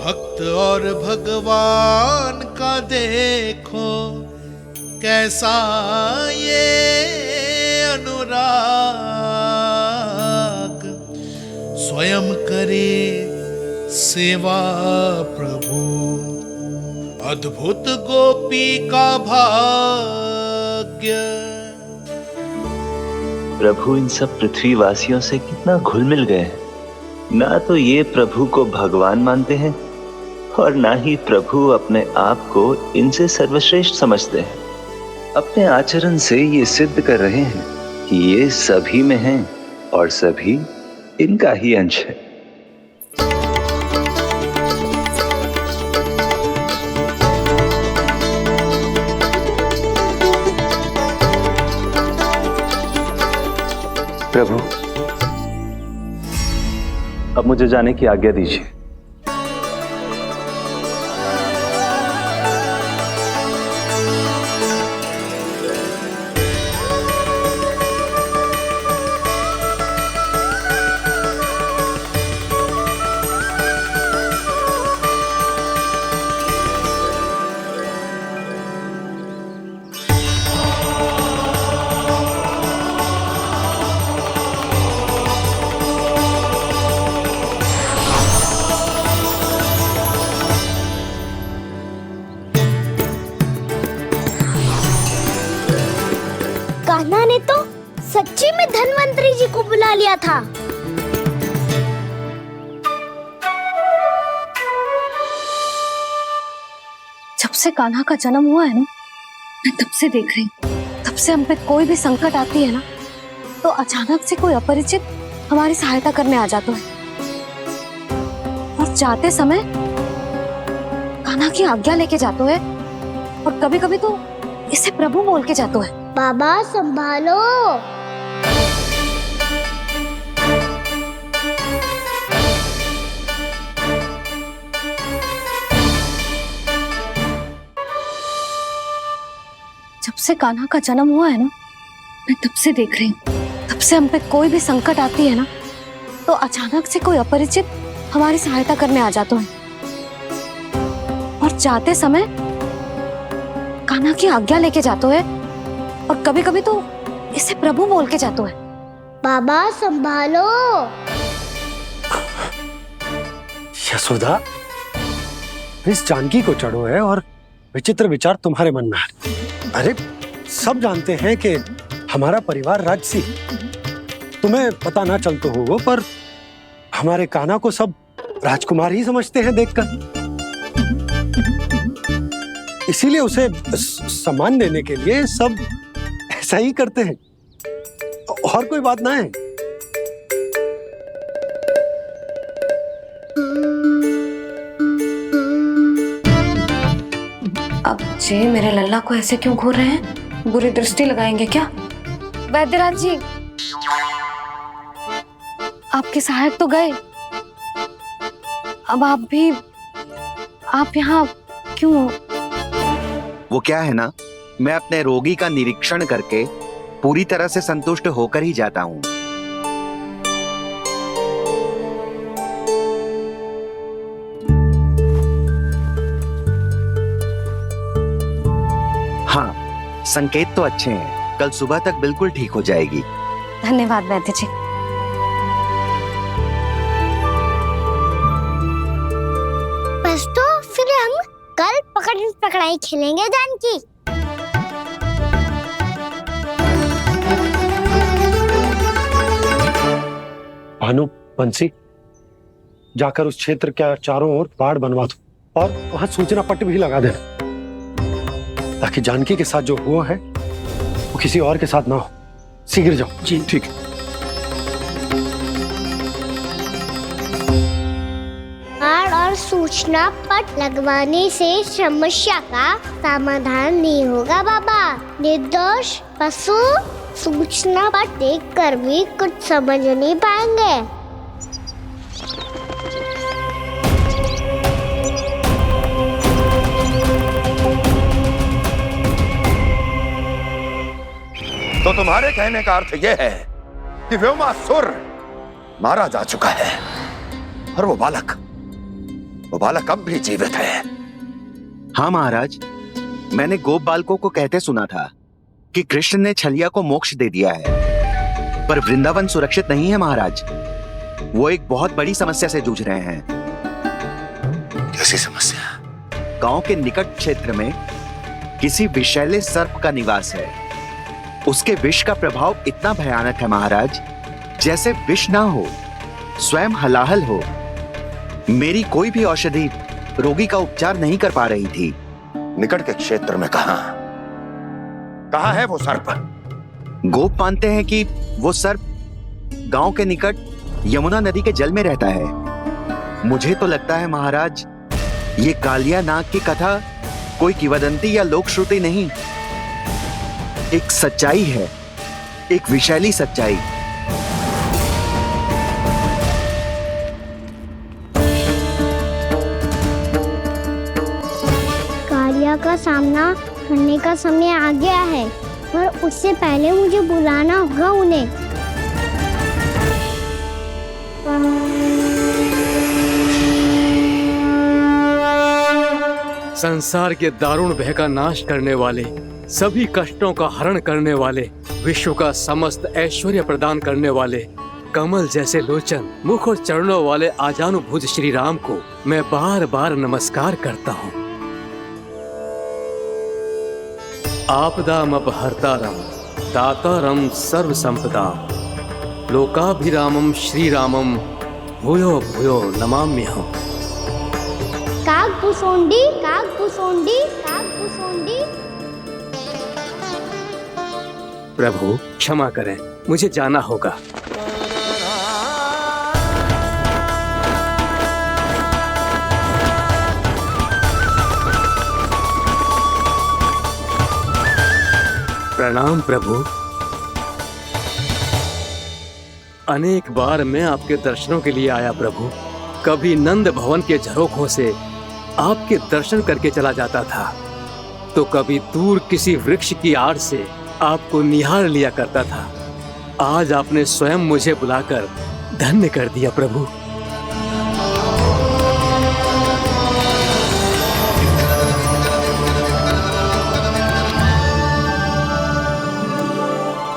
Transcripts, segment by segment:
भक्त और भगवान का देखो कैसा ये अनुराग, स्वयं करे सेवा प्रभु, अद्भुत गोपी का भाग्य। प्रभु इन सब पृथ्वीवासियों से कितना घुल मिल गए हैं। ना तो ये प्रभु को भगवान मानते हैं और ना ही प्रभु अपने आप को इनसे सर्वश्रेष्ठ समझते हैं। अपने आचरण से ये सिद्ध कर रहे हैं कि ये सभी में हैं और सभी इनका ही अंश है। प्रभु, अब मुझे जाने की आज्ञा दीजिए। कान्हा ने तो सच्ची में धन्वंतरी जी को बुला लिया था। जब से कान्हा का जन्म हुआ है ना, मैं तब से देख रही हूँ, तब से हम पे कोई भी संकट आती है ना, तो अचानक से कोई अपरिचित हमारी सहायता करने आ जाता है और जाते समय कान्हा की आज्ञा लेके जाते है और कभी कभी तो इसे प्रभु बोल के जाते है। बाबा संभालो। जब से कान्हा का जन्म हुआ है ना, मैं तब से देख रही हूँ, तब से हम पे कोई भी संकट आती है ना, तो अचानक से कोई अपरिचित हमारी सहायता करने आ जाते हैं और जाते समय कान्हा की आज्ञा लेके जाते हैं और कभी कभी तो इसे प्रभु बोल के जाते हैं। बाबा संभालो। यशोदा, इस जानकी को चढ़ो है और विचित्र विचार तुम्हारे मन में है। अरे सब जानते हैं कि हमारा परिवार राजसी, तुम्हें पता ना चलता होगा, पर हमारे कान्हा को सब राजकुमार ही समझते हैं देखकर, इसीलिए उसे सम्मान देने के लिए सब ऐसा ही करते हैं, और कोई बात ना है। अब जे मेरे लल्ला को ऐसे क्यों घूर रहे हैं? बुरी दृष्टि लगाएंगे क्या? वैद्यराज जी, आपके सहायक तो गए, अब आप यहाँ क्यों? वो क्या है ना, मैं अपने रोगी का निरीक्षण करके पूरी तरह से संतुष्ट होकर ही जाता हूँ। हाँ, संकेत तो अच्छे हैं, कल सुबह तक बिल्कुल ठीक हो जाएगी। धन्यवाद वैद्य जी। बस तो फिर हम कल पकड़ पकड़ाई खेलेंगे जानकी। भानु, बंसी, जाकर उस क्षेत्र के चारों ओर बाड़ बनवा दो और वहां सूचना पट्ट भी लगा देना, ताकि जानकी के साथ जो हुआ है वो किसी और के साथ ना हो। शीघ्र जाओ। जी ठीक है। बाड़ और सूचना पट लगवाने से समस्या का समाधान नहीं होगा बाबा। निर्दोष पशु सूचना पट देखकर भी कुछ समझ नहीं पाएंगे। तो तुम्हारे कहने का अर्थ यह है कि व्योमासुर मारा जा चुका है और वो बालक वो बालक अब भी जीवित है। हाँ महाराज, मैंने गोप बालकों को कहते सुना था कि कृष्ण ने छलिया को मोक्ष दे दिया है, पर वृंदावन सुरक्षित नहीं है महाराज। वो एक बहुत बड़ी समस्या से जूझ रहे हैं। कैसी समस्या? गांव के निकट क्षेत्र में किसी विषैले सर्प का निवास है। उसके विष का प्रभाव इतना भयानक है महाराज, जैसे विष ना हो, स्वयं हलाहल हो। मेरी कोई भी औषधि रोगी का उपचार नहीं कर पा रही थी। निकट के क्षेत्र में कहां है वो सर्प? गोप मानते हैं कि वो सर्प गांव के निकट यमुना नदी के जल में रहता है। मुझे तो लगता है महाराज, ये कालिया नाग की कथा कोई किंवदंती या लोक श्रुति नहीं, एक सच्चाई है, एक विशैली सच्चाई। कालिया का सामना करने का समय आ गया है, पर उससे पहले मुझे बुलाना होगा उन्हें। संसार के दारुण भय का नाश करने वाले, सभी कष्टों का हरण करने वाले, विश्व का समस्त ऐश्वर्य प्रदान करने वाले, कमल जैसे लोचन, मुख और चरणों वाले आजानुभुज श्री राम को मैं बार बार नमस्कार करता हूँ। आपदामपहर्तारं दातारं सर्व संपदाम लोकाभिरामं श्री रामम भूयो भूयो नमाम्यहम्। काकभुसुंडी काकभुसुंडी काकभुसुंडी। प्रभु क्षमा करें, मुझे जाना होगा। प्रणाम प्रभु। अनेक बार मैं आपके दर्शनों के लिए आया प्रभु। कभी नंद भवन के झरोखों से आपके दर्शन करके चला जाता था, तो कभी दूर किसी वृक्ष की आड़ से आपको निहार लिया करता था। आज आपने स्वयं मुझे बुलाकर धन्य कर दिया प्रभु।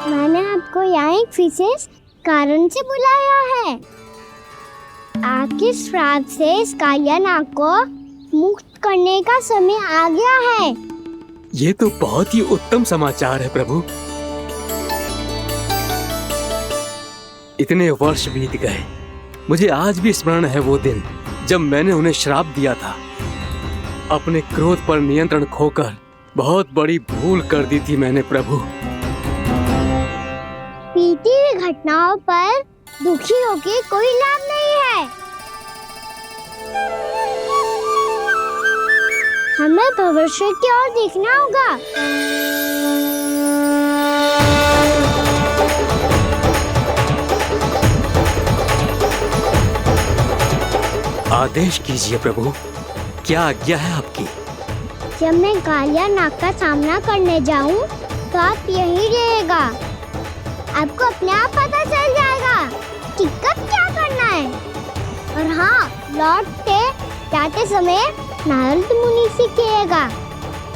मैंने आपको यहाँ एक विशेष कारण से बुलाया है। आपके श्राप से इस कालिया नाग को मुक्त करने का समय आ गया है। ये तो बहुत ही उत्तम समाचार है प्रभु। इतने वर्ष बीत गए, मुझे आज भी स्मरण है वो दिन जब मैंने उन्हें श्राप दिया था। अपने क्रोध पर नियंत्रण खोकर बहुत बड़ी भूल कर दी थी मैंने प्रभु। बीती हुई घटनाओं पर दुखी होके कोई लाभ नहीं है। हमें भविष्य की ओर देखना होगा। आदेश कीजिए प्रभु, क्या आज्ञा है आपकी? जब मैं कालिया नाग का सामना करने जाऊं, तो आप यहीं रहिएगा। आपको अपने आप पता चल जाएगा कि कब क्या करना है। और हाँ, लौटते जाते समय नारद मुनि से कहिएगा,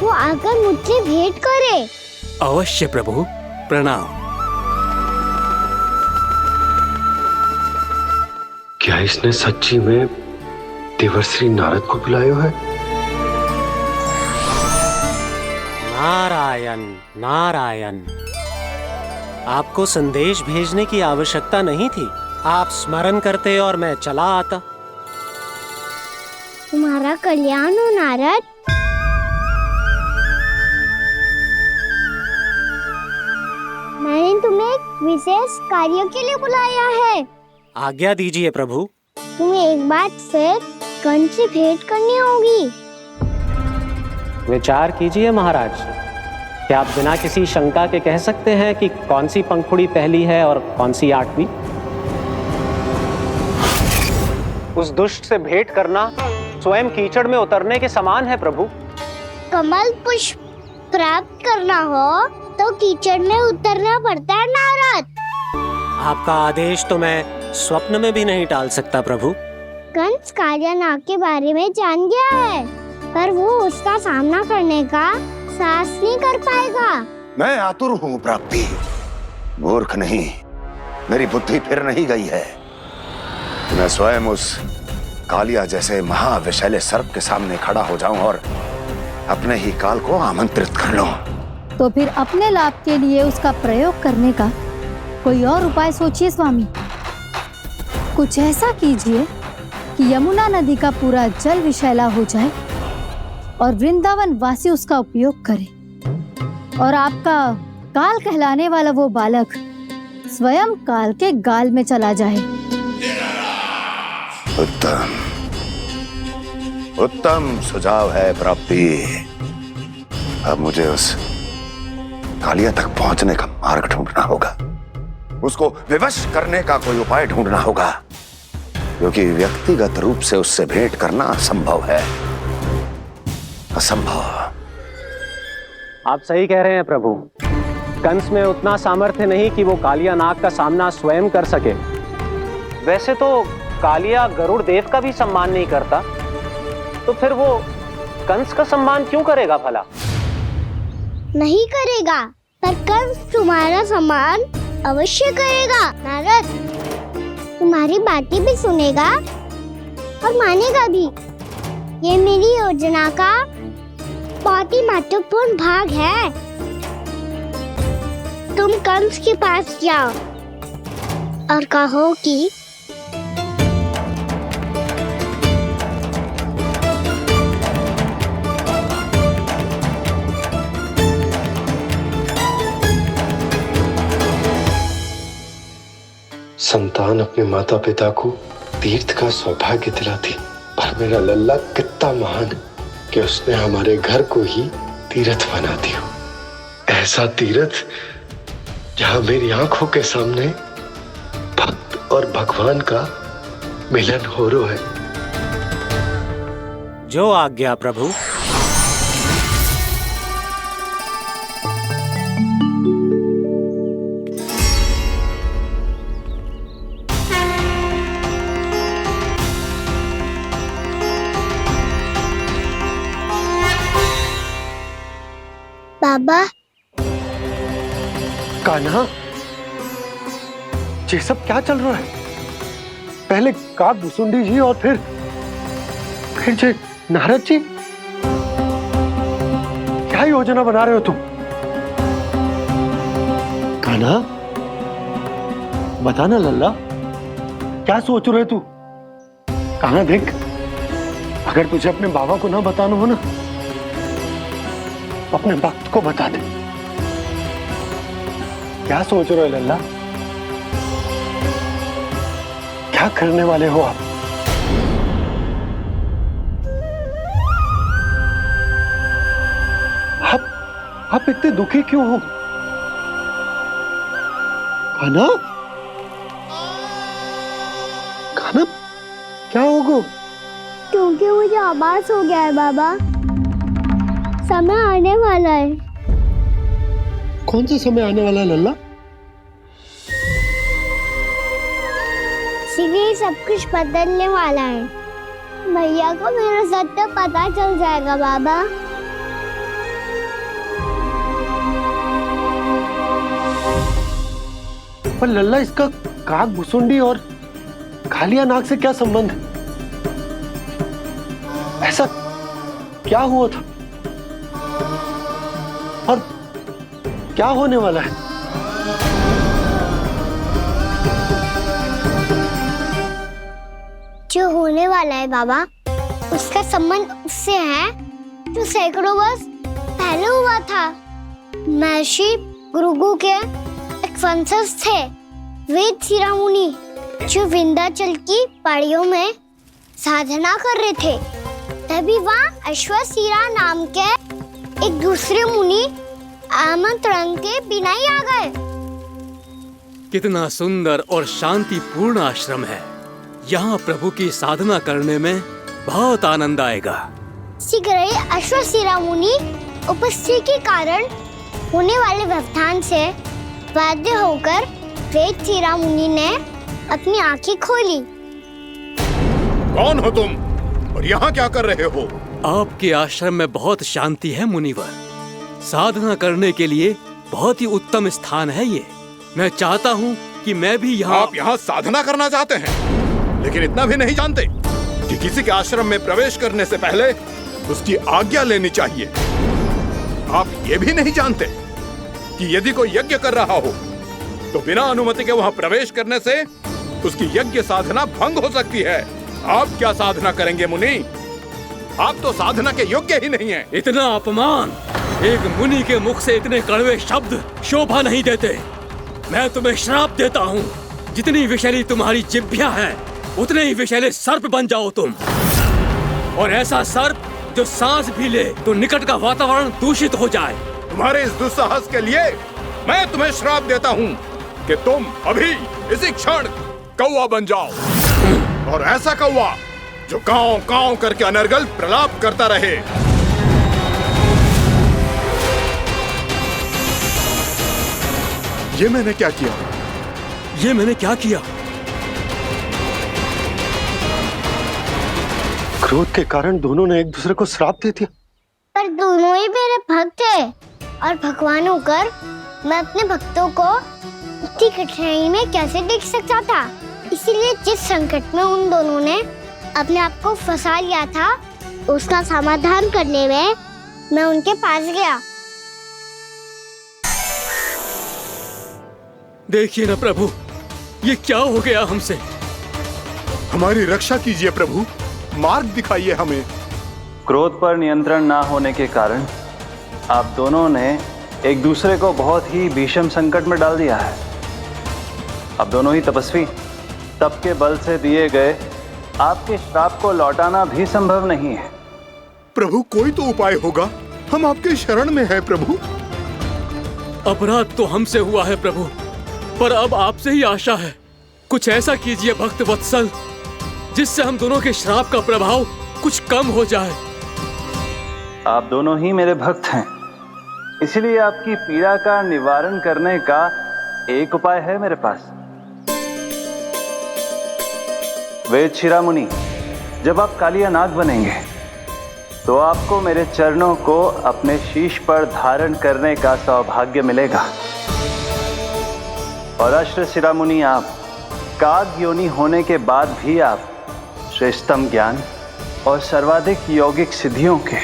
वो आकर मुझसे भेंट करे। अवश्य प्रभु, प्रणाम। क्या इसने सच्ची में देवर्षि नारद को बुलाया है? नारायण नारायण। आपको संदेश भेजने की आवश्यकता नहीं थी। आप स्मरण करते और मैं चला आता। तुम्हारा कल्याण हो नारद। मैंने तुम्हें एक विशेष कार्य के लिए बुलाया है। आज्ञा दीजिए प्रभु। तुम्हें एक बार फिर कंस से भेंट करनी होगी। विचार कीजिए महाराज। क्या आप बिना किसी शंका के कह सकते हैं कि कौन सी पंखुड़ी पहली है और कौन सी आठवीं? उस दुष्ट से भेंट करना स्वयं कीचड़ में उतरने के समान है प्रभु। कमल पुष्प प्राप्त करना हो तो कीचड़ में उतरना पड़ता है नारद। आपका आदेश तो मैं स्वप्न में भी नहीं टाल सकता प्रभु। कंस कालिया नाग के बारे में जान गया है, पर वो उसका सामना करने का साहस नहीं कर पाएगा। मैं आतुर हूँ प्राप्ति, मूर्ख नहीं। मेरी बुद्धि फिर नहीं गई है। मैं स्वयं उस कालिया जैसे महाविषैले सर्प के सामने खड़ा हो जाऊं और अपने ही काल को आमंत्रित कर लूं। तो फिर अपने लाभ के लिए उसका प्रयोग करने का कोई और उपाय सोचिए स्वामी। कुछ ऐसा कीजिए कि यमुना नदी का पूरा जल विषैला हो जाए और वृंदावन वासी उसका उपयोग करे और आपका काल कहलाने वाला वो बालक स्वयं काल के गाल में चला जाए। उत्तम उत्तम सुझाव है प्राप्ति। अब मुझे उस कालिया तक पहुंचने का मार्ग ढूंढना होगा, उसको विवश करने का कोई उपाय ढूंढना होगा, क्योंकि व्यक्तिगत रूप से उससे भेंट करना असंभव है, असंभव। आप सही कह रहे हैं प्रभु। कंस में उतना सामर्थ्य नहीं कि वो कालिया नाग का सामना स्वयं कर सके। वैसे तो कालिया गरुड़ देव का भी सम्मान नहीं करता, तो फिर वो कंस का सम्मान क्यों करेगा भला? नहीं करेगा, पर कंस तुम्हारा सम्मान अवश्य करेगा। नारद तुम्हारी बातें भी सुनेगा और मानेगा भी। ये मेरी योजना का बहुत ही महत्वपूर्ण भाग है। तुम कंस के पास जाओ और कहो कि संतान अपने माता पिता को तीर्थ का सौभाग्य दिलाती, पर मेरा लल्ला कितना महान कि उसने हमारे घर को ही तीर्थ बना दिया। ऐसा तीर्थ जहां मेरी आंखों के सामने भक्त और भगवान का मिलन हो रहा है। जो आज्ञा प्रभु। बाबा। कान्हा, ये सब क्या चल रहा है? पहले काग भुसुंडी जी और फिर जे नारद जी। क्या योजना बना रहे हो तुम? कान्हा, बताना लल्ला, क्या सोच रहे तू? कान्हा देख, अगर तुझे अपने बाबा को ना बताना हो ना, अपने भक्त को बता दे। क्या सोच रहे हो लल्ला? क्या करने वाले हो आप? आप इतने दुखी क्यों हो? कान्हा, कान्हा, क्या होगा? क्योंकि मुझे आभास हो गया है बाबा, समय आने वाला है। कौन सा समय आने वाला है लल्ला? सीधे सब कुछ बदलने वाला है। भैया को मेरा सत्य पता चल जाएगा बाबा। पर लल्ला, इसका काग भुसुंडी और कालिया नाग से क्या संबंध है? ऐसा क्या हुआ था और क्या होने वाला है? जो होने वाला है बाबा, उसका संबंध उससे है जो सैकड़ों वर्ष पहले हुआ था। महर्षि भृगु के एक वंशज थे वेद शिरा मुनि, जो विंध्याचल की पहाड़ियों में साधना कर रहे थे। तभी वहाँ अश्वशिरा नाम के एक दूसरे मुनि आमंत्रण के बिना ही आ गए। कितना सुंदर और शांतिपूर्ण आश्रम है। यहाँ प्रभु की साधना करने में बहुत आनंद आएगा। शीघ्र ही अश्वशिरा मुनि उपस्थिति के कारण होने वाले व्यवधान से बाध्य होकर वेद शिरा मुनि ने अपनी आंखें खोली। कौन हो तुम और यहाँ क्या कर रहे हो? आपके आश्रम में बहुत शांति है मुनिवर। साधना करने के लिए बहुत ही उत्तम स्थान है ये। मैं चाहता हूँ कि मैं भी यहाँ। आप यहाँ साधना करना चाहते हैं, लेकिन इतना भी नहीं जानते कि किसी के आश्रम में प्रवेश करने से पहले उसकी आज्ञा लेनी चाहिए। आप ये भी नहीं जानते कि यदि कोई यज्ञ कर रहा हो तो बिना अनुमति के वहाँ प्रवेश करने से उसकी यज्ञ साधना भंग हो सकती है। आप क्या साधना करेंगे मुनि? आप तो साधना के योग्य ही नहीं हैं। इतना अपमान! एक मुनि के मुख से इतने कड़वे शब्द शोभा नहीं देते। मैं तुम्हें श्राप देता हूँ, जितनी विषैली तुम्हारी जिह्वा है उतने ही विषैले सर्प बन जाओ तुम। और ऐसा सर्प जो सांस भी ले तो निकट का वातावरण दूषित हो जाए। तुम्हारे इस दुस्साहस के लिए मैं तुम्हें श्राप देता हूँ कि तुम अभी इसी क्षण कौवा बन जाओ, और ऐसा कौवा जो कांव कांव करके अनर्गल प्रलाप करता रहे। ये मैंने क्या किया? ये मैंने क्या किया? क्रोध के कारण दोनों ने एक दूसरे को श्राप दे दिया। पर दोनों ही मेरे भक्त थे, और भगवान होकर मैं अपने भक्तों को इतनी कठिनाई में कैसे देख सकता था। इसीलिए जिस संकट में उन दोनों ने अपने आप को फंसा लिया था, उसका समाधान करने में मैं उनके पास गया। देखिए ना प्रभु, ये क्या हो गया हमसे? हमारी रक्षा कीजिए प्रभु, मार्ग दिखाइए हमें। क्रोध पर नियंत्रण ना होने के कारण आप दोनों ने एक दूसरे को बहुत ही भीषण संकट में डाल दिया है। आप दोनों ही तपस्वी, तप के बल से दिए गए आपके श्राप को लौटाना भी संभव नहीं है। प्रभु कोई तो उपाय होगा, हम आपके शरण में हैं प्रभु। अपराध तो हमसे हुआ है प्रभु, पर अब आपसे ही आशा है। कुछ ऐसा कीजिए भक्त वत्सल, जिससे हम दोनों के श्राप का प्रभाव कुछ कम हो जाए। आप दोनों ही मेरे भक्त हैं, इसलिए आपकी पीड़ा का निवारण करने का एक उपाय है मेरे पास। वेद शिरोमणि, जब आप कालिया नाग बनेंगे तो आपको मेरे चरणों को अपने शीश पर धारण करने का सौभाग्य मिलेगा। और अश्र शिरोमणि, आप काग योनि होने के बाद भी आप श्रेष्ठतम ज्ञान और सर्वाधिक यौगिक सिद्धियों के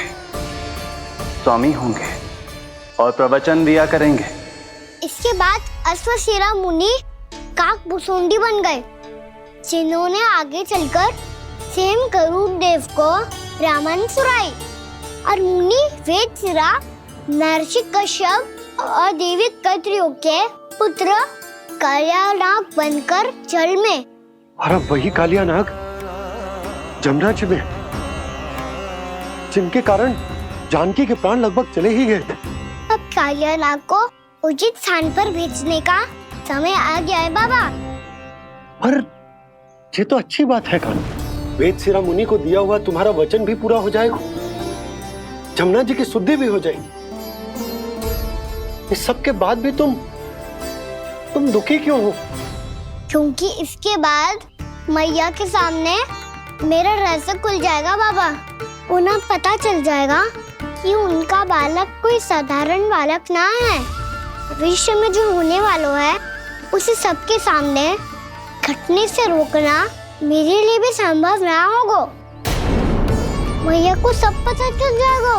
स्वामी होंगे और प्रवचन दिया करेंगे। इसके बाद अश्वशिरा मुनि काक भुसुंडी बन गए, जिन्होंने आगे चलकर सेम गरुड़ देव को रामायण सुनाई। और मुनि वेदशिरा, महर्षि कश्यप और देवी कैत्रियों के पुत्र कालिया नाग बनकर जल में। और अब वही कालिया नाग जमुना जी में, जिनके कारण जानकी के प्राण लगभग चले ही गए थे। अब कालिया नाग को उचित स्थान पर भेजने का समय आ गया है बाबा। पर ये तो अच्छी बात है कान्हा, वेदशिरा मुनि को दिया हुआ तुम्हारा वचन भी पूरा हो जाएगा, जमुना जी की शुद्धि भी हो जाएगी। इस सब के बाद भी तुम दुखी क्यों हो? क्योंकि इसके बाद मैया के सामने मेरा रहस्य खुल जाएगा बाबा। उन्हें पता चल जाएगा कि उनका बालक कोई साधारण बालक ना है। भविष्य में जो होने वाला है उसे सबके सामने घटने से रोकना मेरे लिए भी संभव ना होगा। मैया को सब पता चल जाएगा।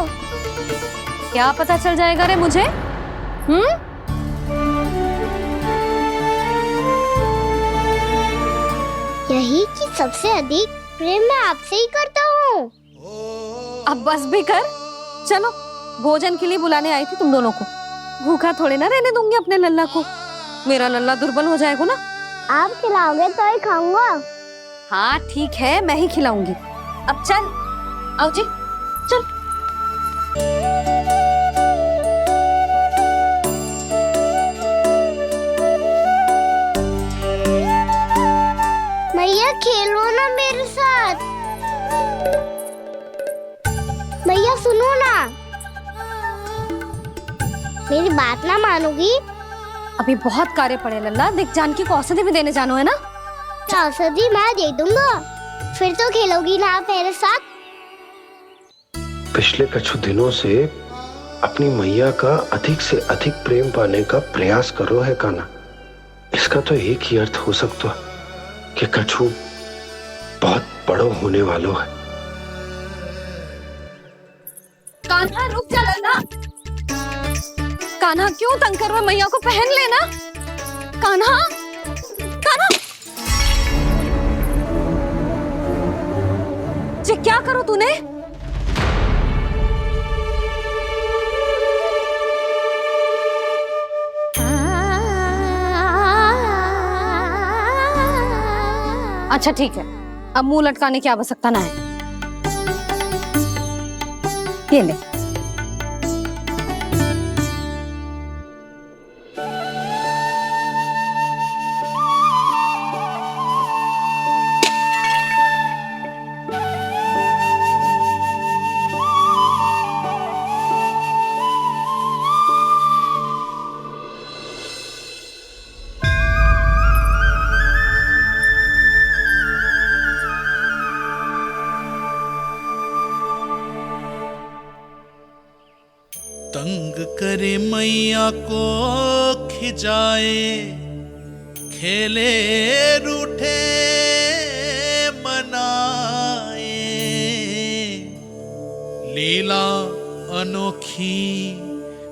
क्या पता चल जाएगा रे मुझे? यही कि सबसे अधिक प्रेम मैं आपसे ही करता हूँ। अब बस भी कर, चलो भोजन के लिए बुलाने आई थी तुम दोनों को। भूखा थोड़े ना रहने दूंगी अपने लल्ला को, मेरा लल्ला दुर्बल हो जाएगा ना। आप खिलाओगे तो ही खाऊंगा। हाँ ठीक है, मैं ही खिलाऊंगी। अब चल, आओ जी, चल। मैया खेलो ना मेरे साथ। मैया सुनो ना, मेरी बात ना मानोगी? अभी बहुत कार्य पड़े लल्ला, देख जानकी को औषधि भी देने जानो है ना। औषधि मैं दे दूंगा, फिर तो खेलोगी ना आप मेरे साथ? पिछले कुछ दिनों से अपनी मैया का अधिक से अधिक प्रेम पाने का प्रयास करो है कान्हा। इसका तो एक ही अर्थ हो सकता है कि कछु बहुत बड़ो होने वालों है। कान्हा रुक जा लल्ला। कान्हा क्यों तंग कर रहा है? मैया को पहन लेना। कान्हा, कान्हा, ये क्या करो तूने? अच्छा ठीक है, अब मुंह लटकाने की आवश्यकता ना है। ये ले। तंग करे मैया को खिजाए, खेले रूठे मनाए, लीला अनोखी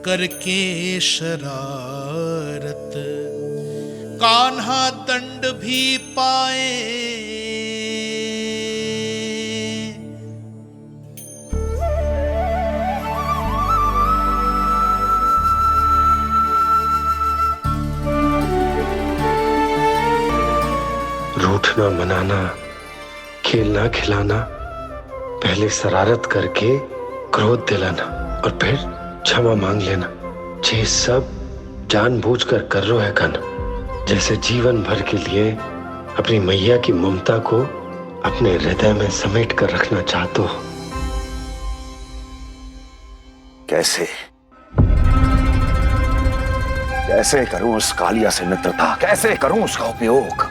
करके शरारत, कान्हा दंड भी पाए। रूठना मनाना, खेलना खिलाना, पहले शरारत करके क्रोध दिलाना और फिर क्षमा मांग लेना, ये सब जानबूझकर कर रहे है कान्हा। जैसे जीवन भर के लिए अपनी मैया की ममता को अपने हृदय में समेट कर रखना चाहते हो। कैसे कैसे करूं उस कालिया से मित्रता, कैसे करूं उसका उपयोग?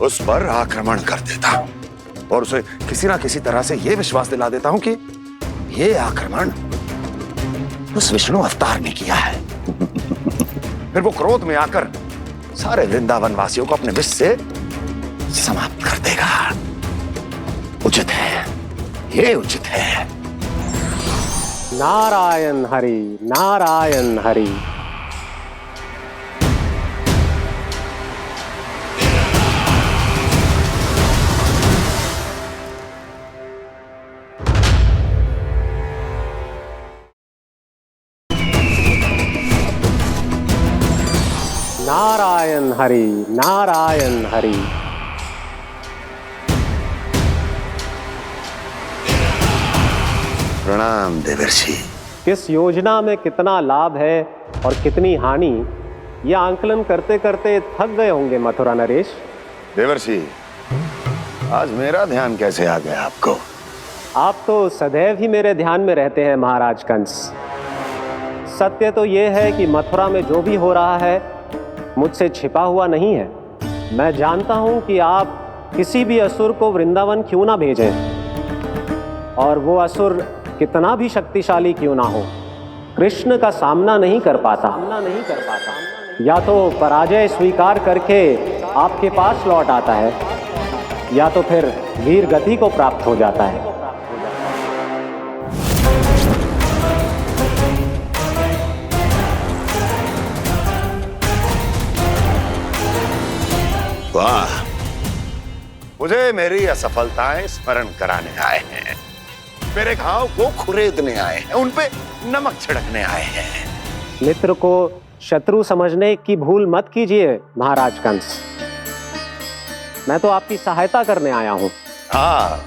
उस पर आक्रमण कर देता हूं और उसे किसी ना किसी तरह से यह विश्वास दिला देता हूं कि यह आक्रमण उस विष्णु अवतार ने किया है। फिर वो क्रोध में आकर सारे वृंदावन वासियों को अपने विष से समाप्त कर देगा। उचित है, ये उचित है। नारायण हरि, नारायण हरि। नारायण हरि, नारायण हरि। प्रणाम देवर्षि। किस योजना में कितना लाभ है और कितनी हानि, यह आंकलन करते करते थक गए होंगे मथुरा नरेश। देवर्षि, आज मेरा ध्यान कैसे आ गया आपको? आप तो सदैव ही मेरे ध्यान में रहते हैं महाराज कंस। सत्य तो यह है कि मथुरा में जो भी हो रहा है मुझसे छिपा हुआ नहीं है। मैं जानता हूं कि आप किसी भी असुर को वृंदावन क्यों ना भेजें, और वो असुर कितना भी शक्तिशाली क्यों ना हो, कृष्ण का सामना नहीं कर पाता। या तो पराजय स्वीकार करके आपके पास लौट आता है, या तो फिर वीर गति को प्राप्त हो जाता है। वाह, मुझे मेरी असफलताएं स्मरण कराने आए हैं, मेरे घाव को खुरेदने आए हैं, उन पे नमक छिड़कने आए हैं। मित्र को शत्रु समझने की भूल मत कीजिए महाराज कंस। मैं तो आपकी सहायता करने आया हूं। हाँ,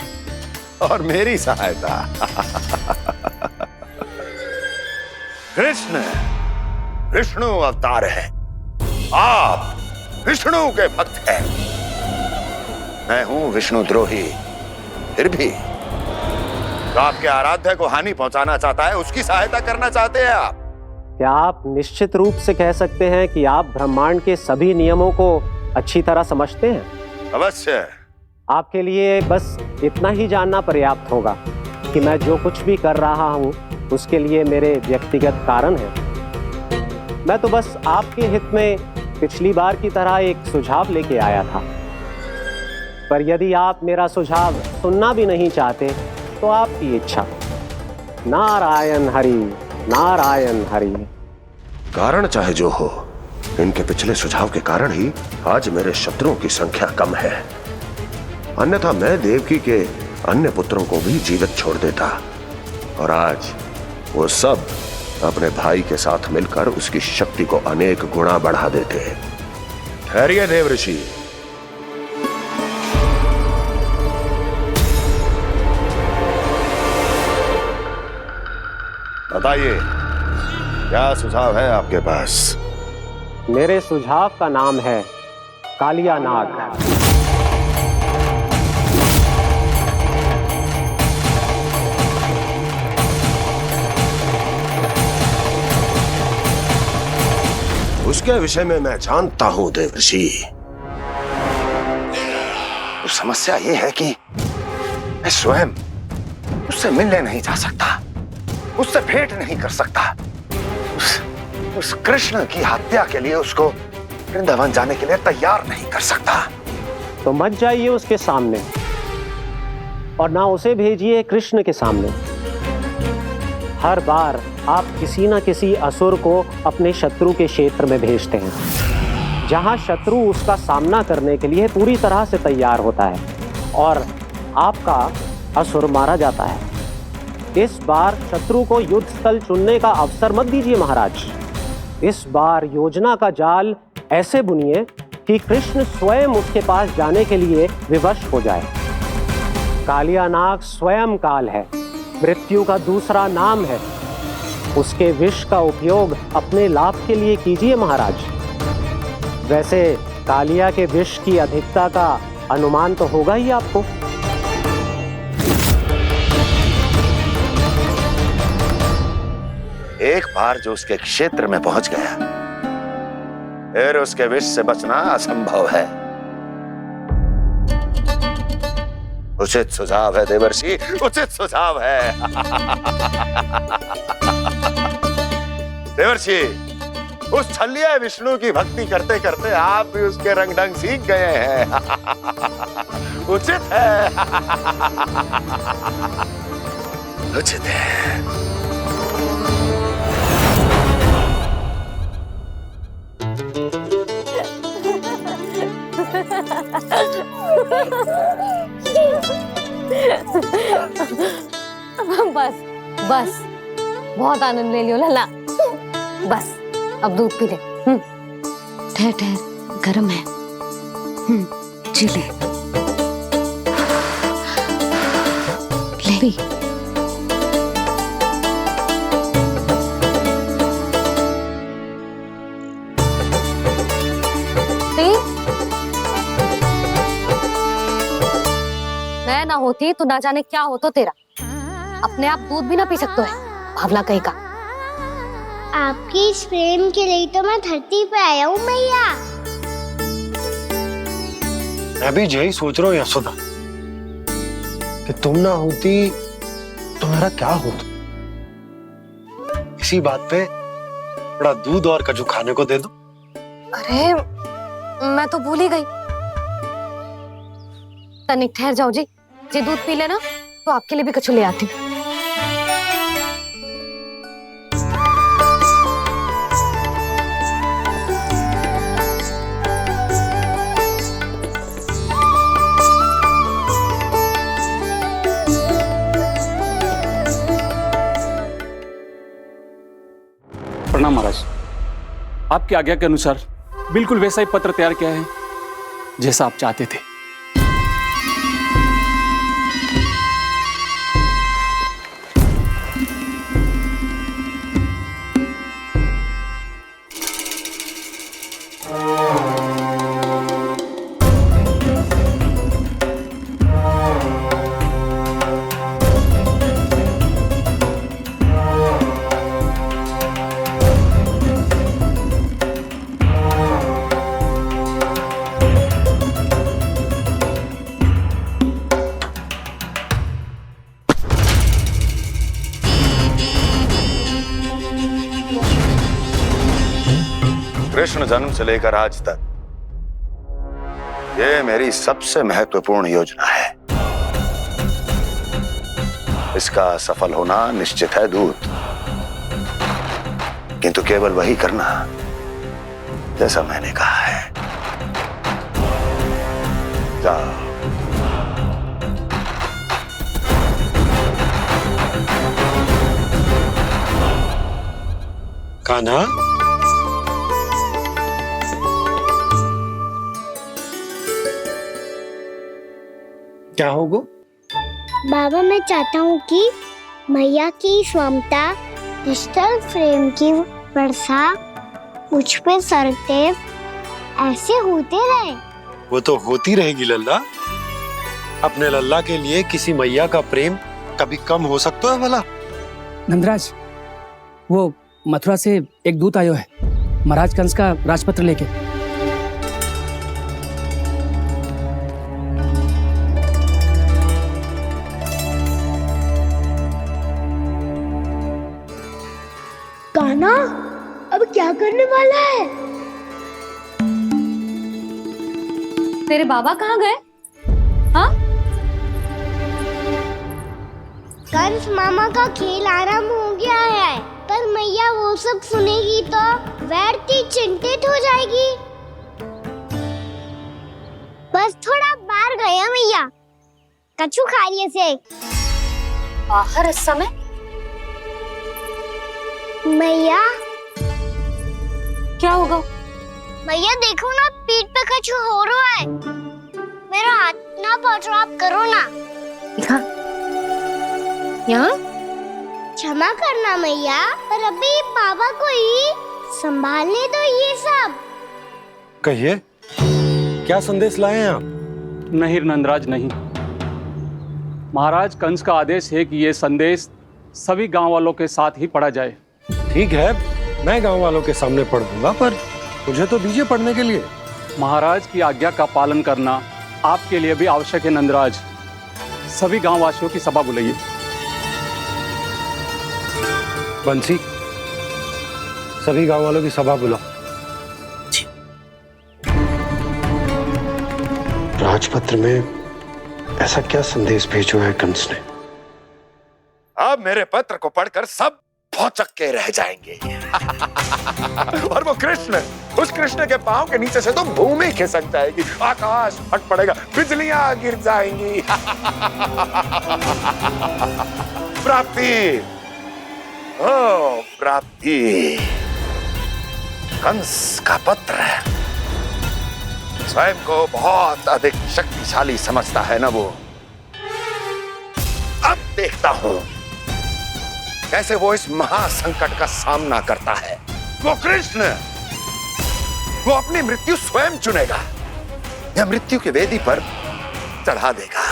और मेरी सहायता। कृष्ण विष्णु अवतार है, आप विष्णु के भक्त हैं। मैं हूं विष्णु द्रोही, फिर भी तो आपके आराध्य को हानि पहुंचाना चाहता है, उसकी सहायता करना चाहते हैं आप। क्या आप निश्चित रूप से कह सकते हैं कि आप ब्रह्मांड के सभी नियमों को अच्छी तरह समझते हैं? अवश्य। आपके लिए बस इतना ही जानना पर्याप्त होगा कि मैं जो कुछ भी कर रहा हूँ उसके लिए मेरे व्यक्तिगत कारण हैं। मैं तो बस आपके हित में पिछली बार की तरह एक सुझाव लेके आया था, पर यदि आप मेरा सुझाव सुनना भी नहीं चाहते तो आपकी इच्छा। नारायण हरि, नारायण हरि। कारण चाहे जो हो, इनके पिछले सुझाव के कारण ही आज मेरे शत्रुओं की संख्या कम है। अन्यथा मैं देवकी के अन्य पुत्रों को भी जीवित छोड़ देता, और आज वो सब अपने भाई के साथ मिलकर उसकी शक्ति को अनेक गुना बढ़ा देते। ठहरिए देवऋषि। बताइए, क्या सुझाव है आपके पास? मेरे सुझाव का नाम है कालिया नाग। उसके विषय में मैं जानता हूं देवऋषि। तो समस्या यह है कि मैं स्वयं उससे मिलने नहीं जा सकता, उससे भेंट नहीं कर सकता। उस कृष्ण की हत्या के लिए उसको वृंदावन जाने के लिए तैयार नहीं कर सकता। तो मत जाइए उसके सामने, और ना उसे भेजिए कृष्ण के सामने। हर बार आप किसी न किसी असुर को अपने शत्रु के क्षेत्र में भेजते हैं, जहां शत्रु उसका सामना करने के लिए पूरी तरह से तैयार होता है और आपका असुर मारा जाता है। इस बार शत्रु को युद्ध स्थल चुनने का अवसर मत दीजिए महाराज। इस बार योजना का जाल ऐसे बुनिए कि कृष्ण स्वयं उसके पास जाने के लिए विवश हो जाए। कालिया नाग स्वयं काल है, मृत्यु का दूसरा नाम है। उसके विष का उपयोग अपने लाभ के लिए कीजिए महाराज। वैसे कालिया के विष की अधिकता का अनुमान तो होगा ही आपको। एक बार जो उसके क्षेत्र में पहुंच गया, फिर उसके विष से बचना असंभव है। उचित सुझाव है देवर्षि, उचित सुझाव है। देवर्षि, उस छलिया विष्णु की भक्ति करते करते आप भी उसके रंग ढंग सीख गए हैं। उचित है, उचित है। बस बस, बहुत आनंद ले लियो लला। बस अब दूध पी ले। ठहर ठहर, गर्म है। जी ले ले। मैं ना होती तो ना जाने क्या होता तेरा। अपने आप दूध भी ना पी सकते है, भावला कहीं का। आपकी इस प्रेम के लिए तो मैं धरती पे आया हूँ मैया। मैं भी यही सोच रहा हूँ यशोदा, कि तुम ना होती तो मेरा क्या होता। इसी बात पे थोड़ा दूध और कजू खाने को दे दो। अरे मैं तो भूल ही गई। तनिक ठहर जाओ जी, जे दूध पी लेना तो आपके लिए भी कछु ले आती हूँ। प्रणाम महाराज। आपकी आज्ञा के अनुसार बिल्कुल वैसा ही पत्र तैयार किया है जैसा आप चाहते थे। जन्म से लेकर आज तक ये मेरी सबसे महत्वपूर्ण योजना है। इसका सफल होना निश्चित है दूत, किंतु केवल वही करना जैसा मैंने कहा है। जाओ। कान्हा, क्या होगा? बाबा मैं चाहता हूँ कि मैया की स्वमता क्रिस्टल फ्रेम की वर्षा मुझ पे सरते ऐसे होते रहे। वो तो होती रहेगी लल्ला। अपने लल्ला के लिए किसी मैया का प्रेम कभी कम हो सकता है भला? नंदराज, वो मथुरा से एक दूत आयो है महाराज कंस का राजपत्र लेके। कान्हा अब क्या करने वाला है? तेरे बाबा कहाँ गए? हाँ? कंस मामा का खेल आरंभ हो गया है, पर मैया वो सब सुनेगी तो व्यर्थ चिंतित हो जाएगी। बस थोड़ा बाहर गया मैया, कछु खा लिए से। बाहर इस समय? मैया क्या होगा? मैया देखो ना, पीठ पे कछु हो रहा है। मेरा हाथ ना पहुंचो, आप करो ना। यहाँ? क्षमा करना मैया, पर अभी बाबा को ही संभालने दो ये सब। कहिए, क्या संदेश लाए हैं आप? नहीं नंदराज, नहीं। महाराज कंस का आदेश है कि ये संदेश सभी गांव वालों के साथ ही पढ़ा जाए। ठीक है, मैं गांव वालों के सामने पढ़ दूंगा, पर मुझे तो दीजिए पढ़ने के लिए। महाराज की आज्ञा का पालन करना आपके लिए भी आवश्यक है नंदराज। सभी गांव वासियों की सभा बुलाइए। बंसी, सभी गांव वालों की सभा बुलाओ। राजपत्र में ऐसा क्या संदेश भेजो है कंस ने? अब मेरे पत्र को पढ़कर सब भौचक के रह जाएंगे। और वो कृष्ण, उस कृष्ण के पांव के नीचे से तो भूमि खिसक जाएगी, आकाश फट पड़ेगा, बिजलियां गिर जाएंगी। प्राप्ति, ओ प्राप्ति, कंस का पत्र स्वयं को बहुत अधिक शक्तिशाली समझता है ना वो। अब देखता हूं कैसे वो इस महासंकट का सामना करता है। वो कृष्ण, वो अपनी मृत्यु स्वयं चुनेगा या मृत्यु की वेदी पर चढ़ा देगा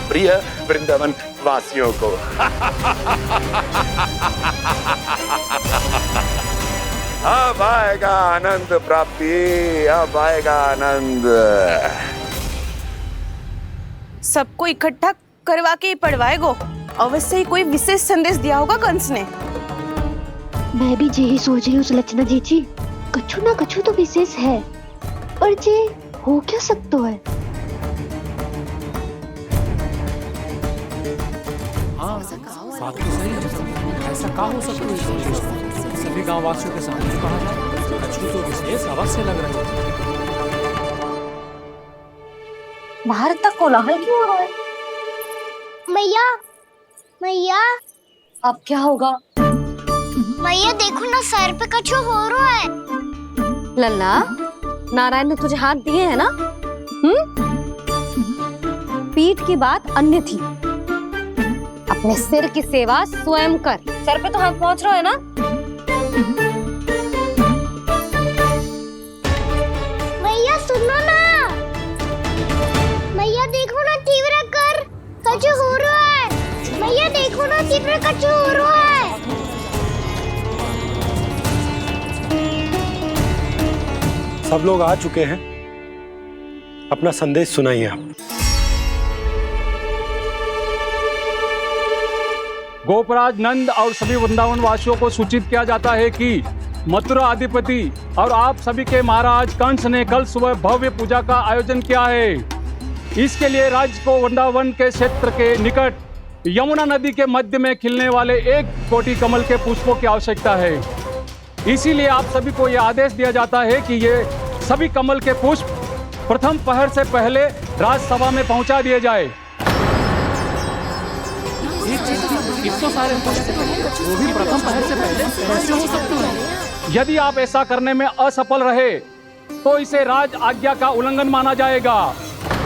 प्रिय वृंदावन वासियों को। अब आएगा आनंद प्राप्ति, अब आएगा आनंद। सबको इकट्ठा करवा के ही पढ़वाएगो। अवश्य ही कोई विशेष संदेश दिया होगा कंस ने। मैं भी यही सोच रही हूँ सुलक्षणा जी, कछु ना कछु तो विशेष है, और जे हो क्या सकता है? हाँ, बात तो सही है। ऐसा क्या हो सकता है? सभी गांव वासियों के सामने कहा था, कछु तो विशेष अवश्य लग रहा है। बाहर तक कोलाहल क्यों हो रहा है? मैया, मैया, अब क्या होगा? मैया देखो ना, सर पे कछु हो रहा है। लल्ला, नारायण ने तुझे हाथ दिए हैं ना? पीठ की बात अन्य थी। अपने सिर की सेवा स्वयं कर। सर पे तो हाथ पहुंच रहा है ना? मैया सुनो ना, मैया देखो ना, तीव्र कर, कछु हो रहा है। मैया देखो ना, तीव्र कछु हो रहा है। सब लोग आ चुके हैं, अपना संदेश सुनाइए आप। गोपराज नंद और सभी वृंदावन वासियों को सूचित किया जाता है कि मथुरा अधिपति और आप सभी के महाराज कंस ने कल सुबह भव्य पूजा का आयोजन किया है। इसके लिए राज्य को वृंदावन के क्षेत्र के निकट यमुना नदी के मध्य में खिलने वाले 1 कोटि कमल के पुष्पों की आवश्यकता है। इसीलिए आप सभी को यह आदेश दिया जाता है कि ये सभी कमल के पुष्प प्रथम पहर से पहले राजसभा में पहुंचा दिए जाए। इतने सारे वो भी प्रथम पहर से पहले कैसे हो सकते हैं? यदि आप ऐसा करने में असफल रहे तो इसे राज आज्ञा का उल्लंघन माना जाएगा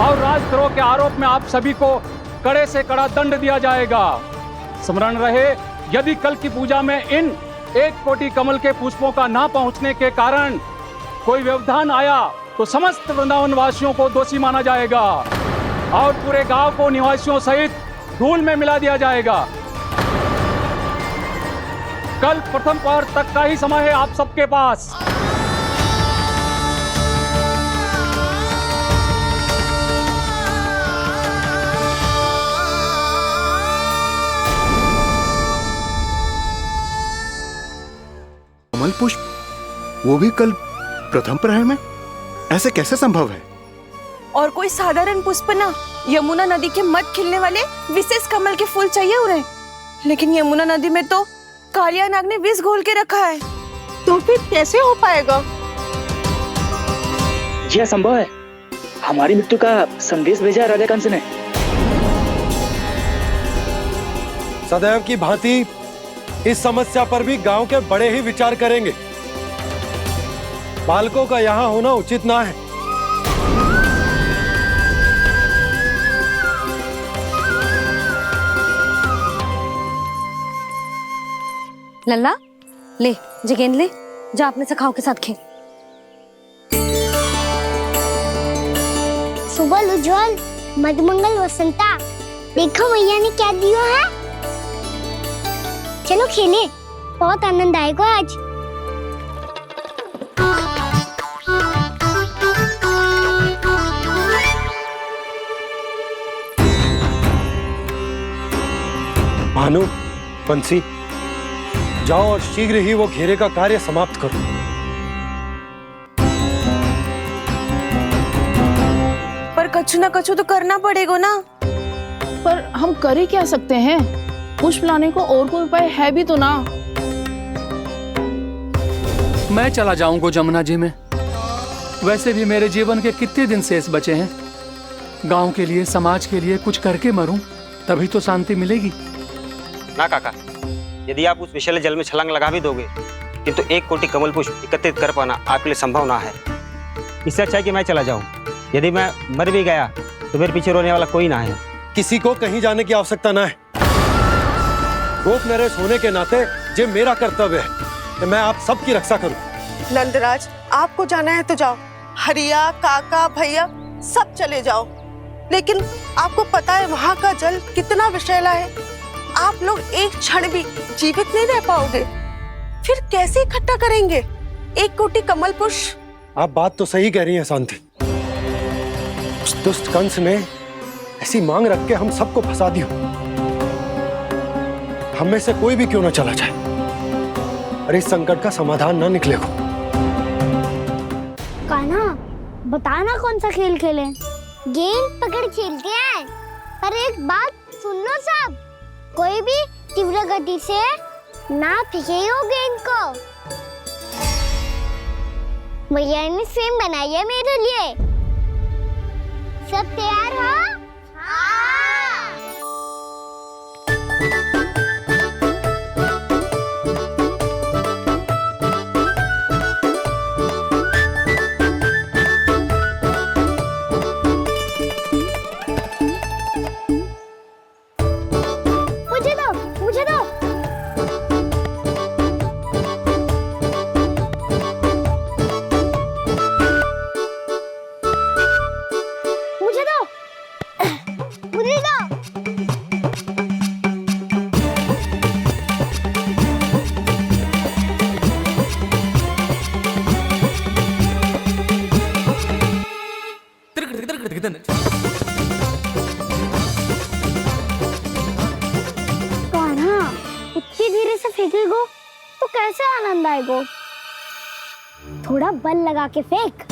और राजद्रोह के आरोप में आप सभी को कड़े से कड़ा दंड दिया जाएगा। स्मरण रहे, यदि कल की पूजा में इन 1 कोटि कमल के पुष्पों का ना पहुंचने के कारण कोई व्यवधान आया तो समस्त वृंदावन वासियों को दोषी माना जाएगा और पूरे गांव को निवासियों सहित धूल में मिला दिया जाएगा। कल प्रथम पहर तक का ही समय है आप सबके पास। कमल पुष्प, वो भी कल प्रथम प्रहर में? ऐसे कैसे संभव है? और कोई साधारण पुष्प ना, यमुना नदी के मध्य खिलने वाले विशेष कमल के फूल चाहिए उन्हें। लेकिन यमुना नदी में तो कालिया नाग ने विष घोल के रखा है, तो फिर कैसे हो पाएगा? जी असंभव है। हमारी मृत्यु का संदेश भेजा राजा कंस ने। सदैव की भांति इस समस्या पर भी गांव के बड़े ही विचार करेंगे। बालकों का यहाँ होना उचित ना है। लल्ला, ले जे गेंद ले, जा अपने सखाओं के साथ खेल। सुबह उज्जवल, मधुमंगल वसंता, देखो भैया ने क्या दिया है। चलो खेलें, बहुत आनंद आएगा आज। भानु, बंसी, जाओ और शीघ्र ही वो घेरे का कार्य समाप्त करो। पर कछु ना कछु तो करना पड़ेगा ना। पर हम कर ही क्या सकते हैं? पुष्प लाने को और कोई उपाय है भी तो ना। मैं चला जाऊंगा जमुना जी में। वैसे भी मेरे जीवन के कितने दिन शेष बचे हैं। गांव के लिए, समाज के लिए कुछ करके मरूं, तभी तो शांति मिलेगी। ना काका, यदि आप उस विषैले जल में छलांग लगा भी दोगे, किंतु 1 कोटि कमल पुष्प एकत्रित कर पाना आपके लिए संभव ना है। इससे अच्छा है कि मैं चला जाऊं। यदि मैं मर भी गया तो मेरे पीछे रोने वाला कोई ना है। किसी को कहीं जाने की आवश्यकता ना है। गोप नरेश होने के नाते ये मेरा कर्तव्य है कि मैं आप सबकी रक्षा करूं। नंदराज, आपको जाना है तो जाओ। हरिया, काका, भैया सब चले जाओ। लेकिन आपको पता है वहाँ का जल कितना विषैला है। आप लोग एक क्षण भी जीवित नहीं रह पाओगे। फिर कैसे इकट्ठा करेंगे 1 कोटि कमल पुष्प? आप बात तो सही कह रही हैं शांति। उस दुष्ट कंस ने ऐसी मांग रख के हम सबको फंसा दिया। हम में से कोई भी क्यों ना चला जाए और इस संकट का समाधान ना निकले हो। कान्हा, बताना कौन सा खेल खेलें? गेंद पकड़ खेलते हैं। पर एक बात सुन लो सब, कोई भी तीव्र गति से ना फेंकेगा गेंद को। भैया ने स्वयं बनाई है मेरे लिए। सब तैयार हो? मुझे दो। कान्हा, इतनी धीरे से फेंकेगो तो कैसे आनंद आएगा? थोड़ा बल लगा के फेंक।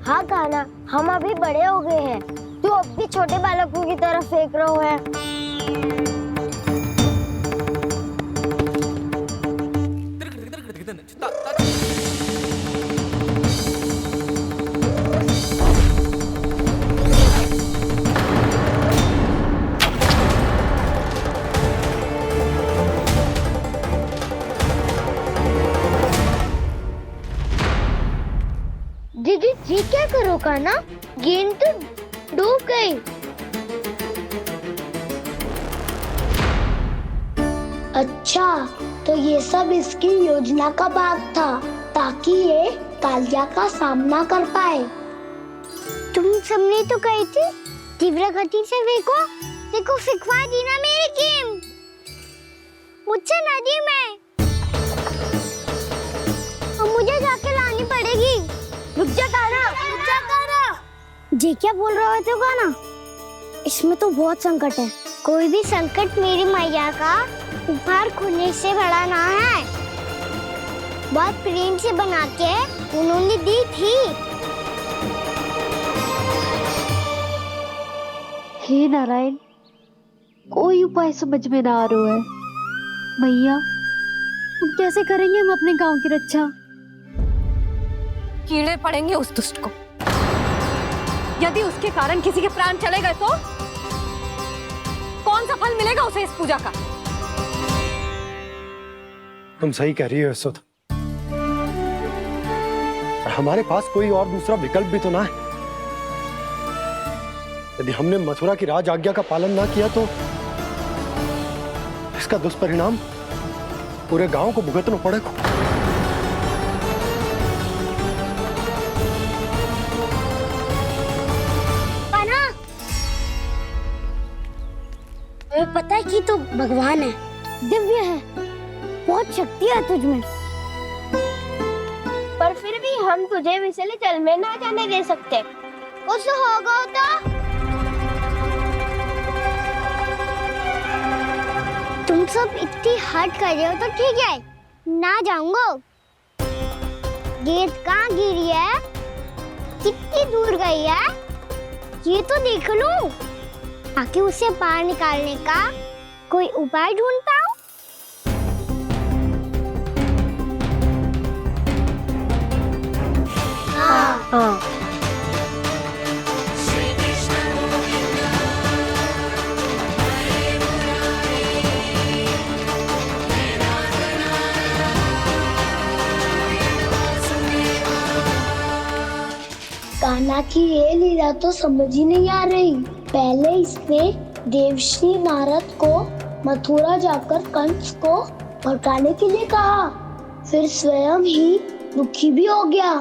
हाँ कान्हा, हम अभी बड़े हो गए हैं, तू अब भी छोटे बालकों की तरह फेंक रहा है। दीदी जी क्या करो कान्हा, गेंद तो डूब गई। अच्छा, तो ये सब इसकी योजना का भाग था ताकि ये कालिया का सामना कर पाए। तुम सबने तो कही थी तीव्र गति से देखो फिकवा दी ना मेरी गेम मुझसे नदी में। अब मुझे जाके लानी पड़ेगी। रुक जा कान्हा। जी क्या बोल रहे हो कान्हा? इसमें तो बहुत संकट है। कोई भी संकट मेरी मैया का उपहार खोने से बड़ा ना है। बहुत प्रेम से बना के उन्होंने दी थी। हे नारायण, कोई उपाय समझ में ना आ रहा है। भैया, हम कैसे करेंगे हम अपने गांव की रक्षा? कीड़े पड़ेंगे उस दुष्ट को। यदि उसके कारण किसी के प्राण चले गए तो कौन सा फल मिलेगा उसे इस पूजा का? तुम सही कह रही हो यशोदा, और हमारे पास कोई और दूसरा विकल्प भी तो ना है। यदि हमने मथुरा की राज आज्ञा का पालन ना किया तो इसका दुष्परिणाम पूरे गांव को भुगतना पड़ेगा। तुम्हें पता है कि तू भगवान है, दिव्य है, बहुत शक्ति है तुझमें, पर फिर भी हम तुझे विषैले जल में ना जाने दे सकते। कुछ होगा तो तुम सब इतनी हट कर रहे हो तो ठीक है, ना जाऊंगा। गेंद कहाँ गिरी है, कितनी दूर गई है, ये तो देख लूं, ताकि उसे बाहर निकालने का कोई उपाय ढूंढ पाऊं। हाँ। कान्हा की ये लीला तो समझ ही नहीं आ रही। पहले इसने देवर्षि नारद को मथुरा जाकर कंस को भड़काने के लिए कहा, फिर स्वयं ही दुखी भी हो गया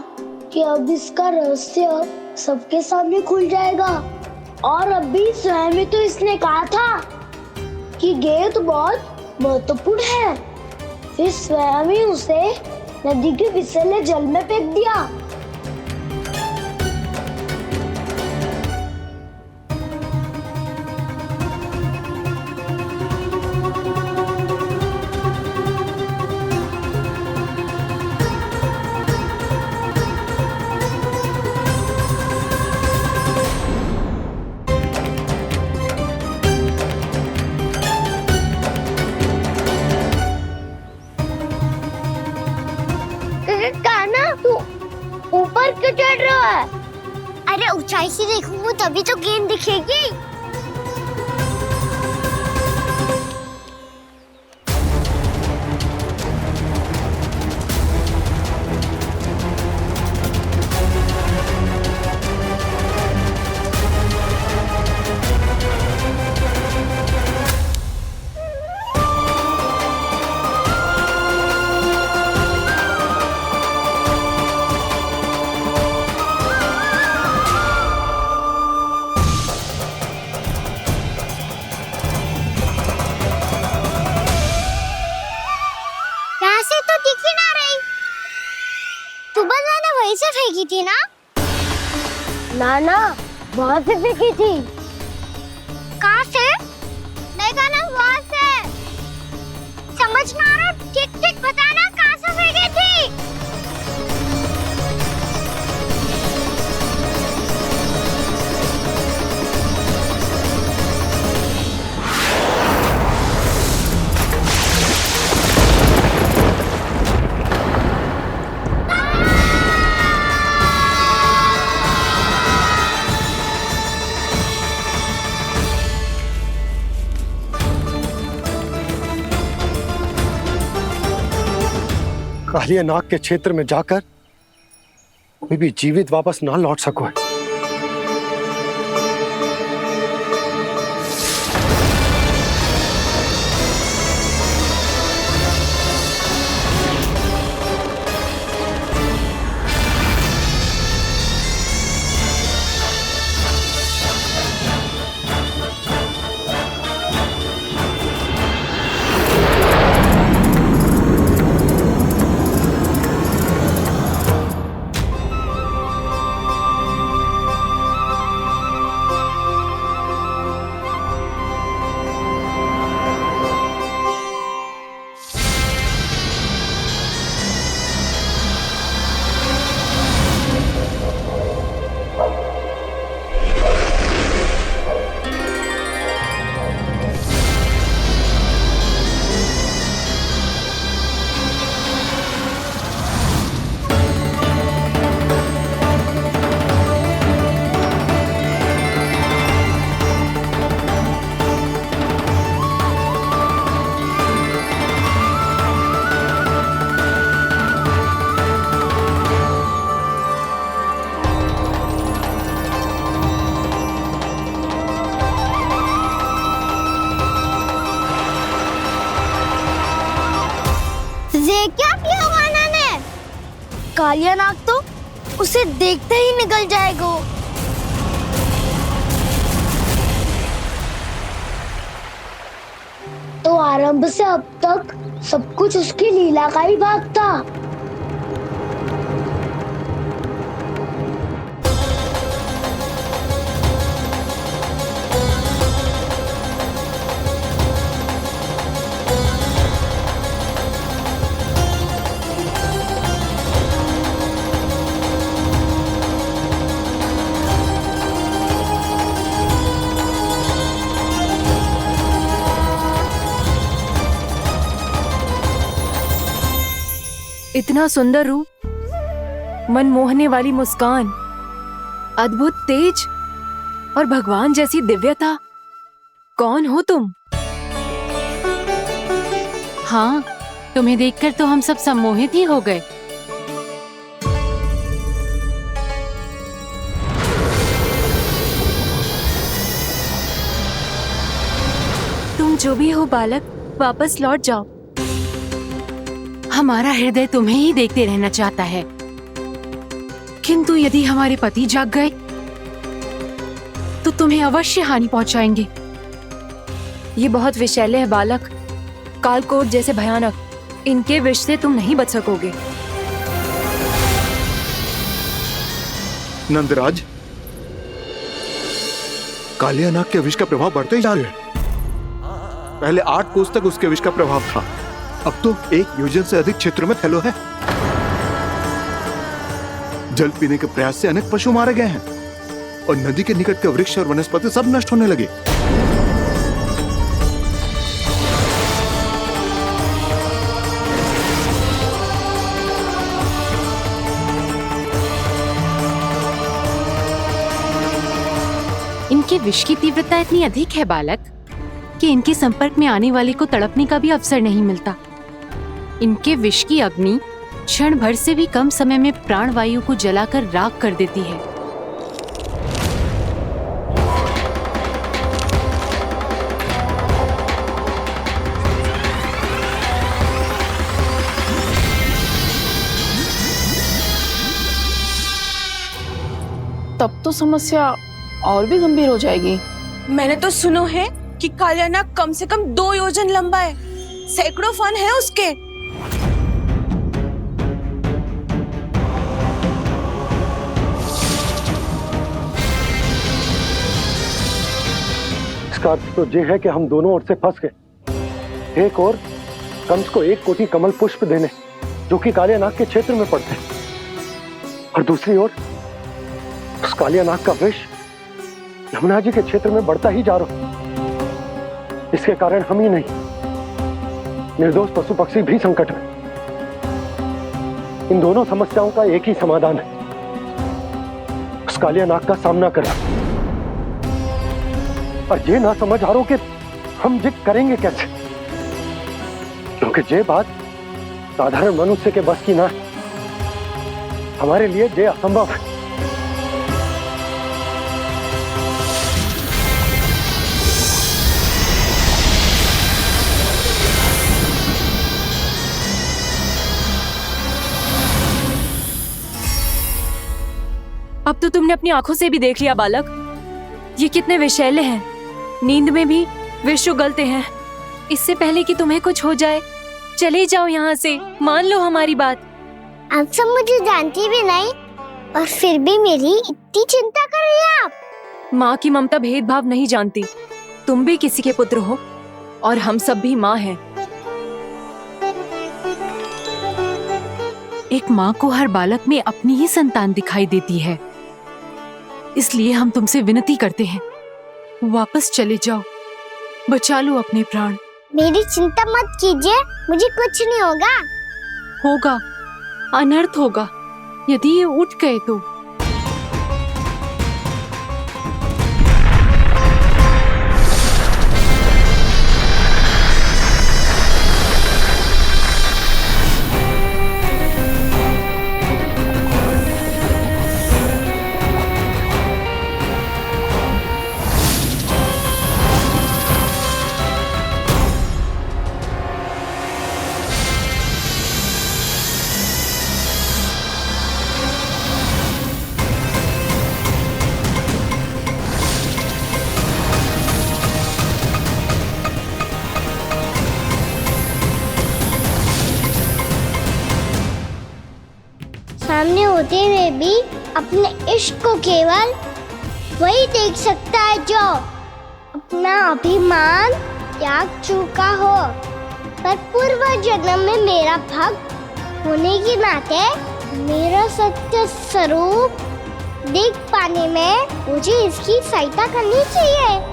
कि अब इसका रहस्य सबके सामने खुल जाएगा। और अभी स्वयं ही तो इसने कहा था कि गेंद बहुत महत्वपूर्ण है, फिर स्वयं ही उसे नदी के विषैले जल में फेंक दिया। ऊपर क्यों चढ़ रहा है? अरे ऊंचाई से देखूंगा तभी तो गेंद दिखेगी। वहीं से फेंकी थी ना? ना वहां से फेंकी थी। कहाँ से? नहीं कहना वहां से। समझ ना आ रहा, ठीक बताना कहाँ से फेंकी थी? कालिया नाग के क्षेत्र में जाकर कोई भी जीवित वापस ना लौट सको है। ये क्या किया वाना ने? कालिया नाग तो उसे देखते ही निकल जाएगा। तो आरंभ से अब तक सब कुछ उसकी लीला का ही भाग था। इतना सुंदर रूप, मन मोहने वाली मुस्कान, अद्भुत तेज और भगवान जैसी दिव्यता। कौन हो तुम? हाँ, तुम्हें देखकर तो हम सब सम्मोहित ही हो गए। तुम जो भी हो बालक, वापस लौट जाओ। हमारा हृदय तुम्हें ही देखते रहना चाहता है, किंतु यदि हमारे पति जाग गए तो तुम्हें अवश्य हानि पहुंचाएंगे। ये बहुत विषैले है बालक, कालकोट जैसे भयानक। इनके विष से तुम नहीं बच सकोगे। नंदराज, कालिया नाग के विष का प्रभाव बढ़ते ही जा रहा है। पहले 8 कोस तक उसके विष का प्रभाव था, अब तो 1 योजन से अधिक क्षेत्र में फैलो है। जल पीने के प्रयास से अनेक पशु मारे गए हैं और नदी के निकट के वृक्ष और वनस्पति सब नष्ट होने लगे। इनके विष की तीव्रता इतनी अधिक है बालक कि इनके संपर्क में आने वाले को तड़पने का भी अवसर नहीं मिलता। इनके विष की अग्नि क्षण भर से भी कम समय में प्राणवायु को जलाकर राख कर देती है। तब तो समस्या और भी गंभीर हो जाएगी। मैंने तो सुनो है कि कालिया नाग कम से कम 2 योजन लंबा है, सैकड़ों फन है उसके। इसका अर्थ तो ये है कि हम दोनों ओर से फंस गए। एक और कंस को 1 कोटि कमल पुष्प देने जो कि कालिया नाग के क्षेत्र में पड़ते हैं, और दूसरी ओर उस कालिया नाग का विष यमुना जी के क्षेत्र में बढ़ता ही जा रहा। इसके कारण हम ही नहीं, निर्दोष पशु पक्षी भी संकट में। इन दोनों समस्याओं का एक ही समाधान है, उस कालिया नाग का सामना करना। और ये ना समझ आ रहा कि हम ये करेंगे कैसे, क्योंकि ये बात साधारण मनुष्य के बस की ना, हमारे लिए ये असंभव है। अब तो तुमने अपनी आंखों से भी देख लिया बालक, ये कितने विषैले हैं। नींद में भी विष उगलते हैं। इससे पहले कि तुम्हें कुछ हो जाए, चले जाओ यहाँ से, मान लो हमारी बात। आप सब मुझे जानती भी नहीं और फिर भी मेरी इतनी चिंता कर रही हैं आप। माँ की ममता भेदभाव नहीं जानती। तुम भी किसी के पुत्र हो और हम सब भी माँ हैं। एक माँ को हर बालक में अपनी ही संतान दिखाई देती है। इसलिए हम तुमसे विनती करते हैं, वापस चले जाओ, बचा लो अपने प्राण। मेरी चिंता मत कीजिए, मुझे कुछ नहीं होगा। होगा, अनर्थ होगा यदि ये उठ गए तो। सामने होते हुए भी अपने इश्क को केवल वही देख सकता है जो अपना अभिमान त्याग चुका हो। पर पूर्व जन्म में मेरा भक्त होने के नाते मेरा सत्य स्वरूप देख पाने में मुझे इसकी सहायता करनी चाहिए।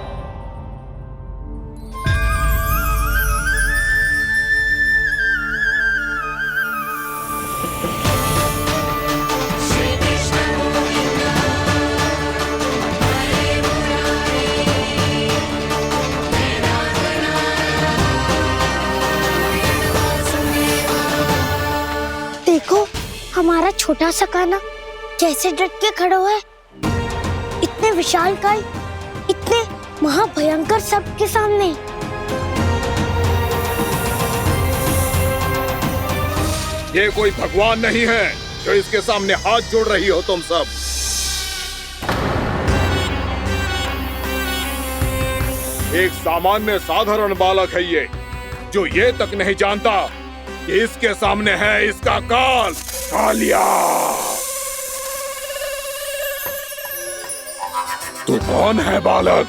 देखो हमारा छोटा सा कान्हा कैसे डट के खड़ा है। इतने विशालकाय, इतने महाभयंकर सबके सामने। ये कोई भगवान नहीं है जो इसके सामने हाथ जोड़ रही हो तुम सब। एक सामान्य साधारण बालक है ये, जो ये तक नहीं जानता कि इसके सामने है इसका काल, कालिया। तू कौन है बालक?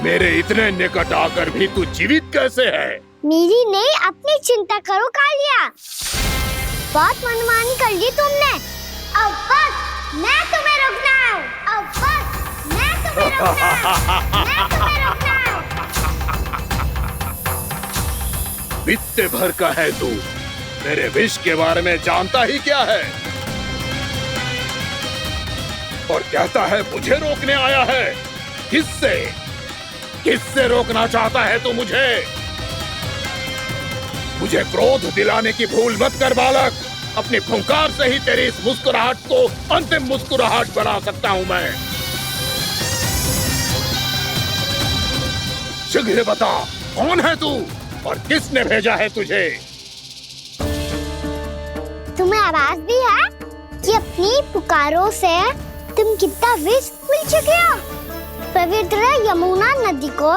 मेरे इतने निकट आकर भी तू जीवित कैसे है? मेरी नहीं, अपनी चिंता करो कालिया। बहुत मनमानी कर ली तुमने। अब बस मैं तुम्हें रोकना हूँ। अब बस मैं तुम्हें रोकना हूँ। मैं तुम्हें रोकना हूँ। बित्ते भर का है तू, मेरे विष के बारे में जानता ही क्या है? और कहता है मुझे रोकने आया है। किससे? किससे रोकना चाहता है तू मुझे? मुझे क्रोध दिलाने की भूल मत कर बालक। अपनी फुंकार से ही तेरी इस मुस्कुराहट को अंतिम मुस्कुराहट बना सकता हूं मैं। शीघ्र बता, कौन है तू और किसने भेजा है तुझे? तुम्हें आवाज भी है कि अपनी पुकारों से तुम कितना विष भूल चुके हो। पवित्र यमुना नदी को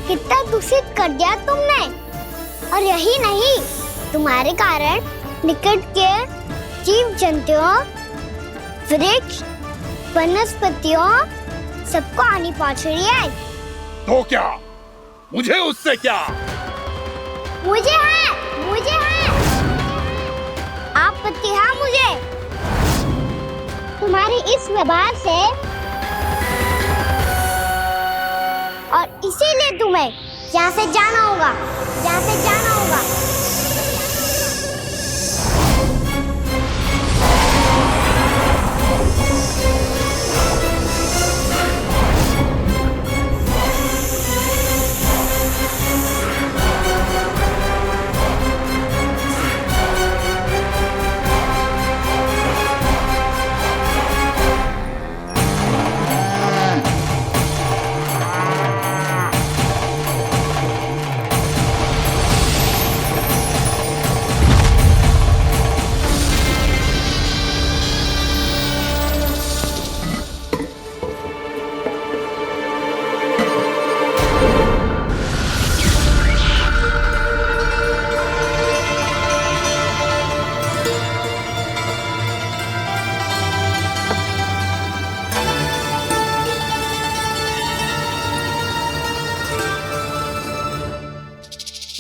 कितना दूषित कर दिया तुमने। और यही नहीं, तुम्हारे कारण निकट के जीव जंतुओं, वृक्ष, वनस्पतियों सबको हानि पहुंच रही है। तो क्या? मुझे उससे क्या? मुझे है आपत्ति है मुझे तुम्हारे इस व्यवहार से, और इसीलिए तुम्हें यहाँ से जाना होगा। यहाँ से जाना होगा।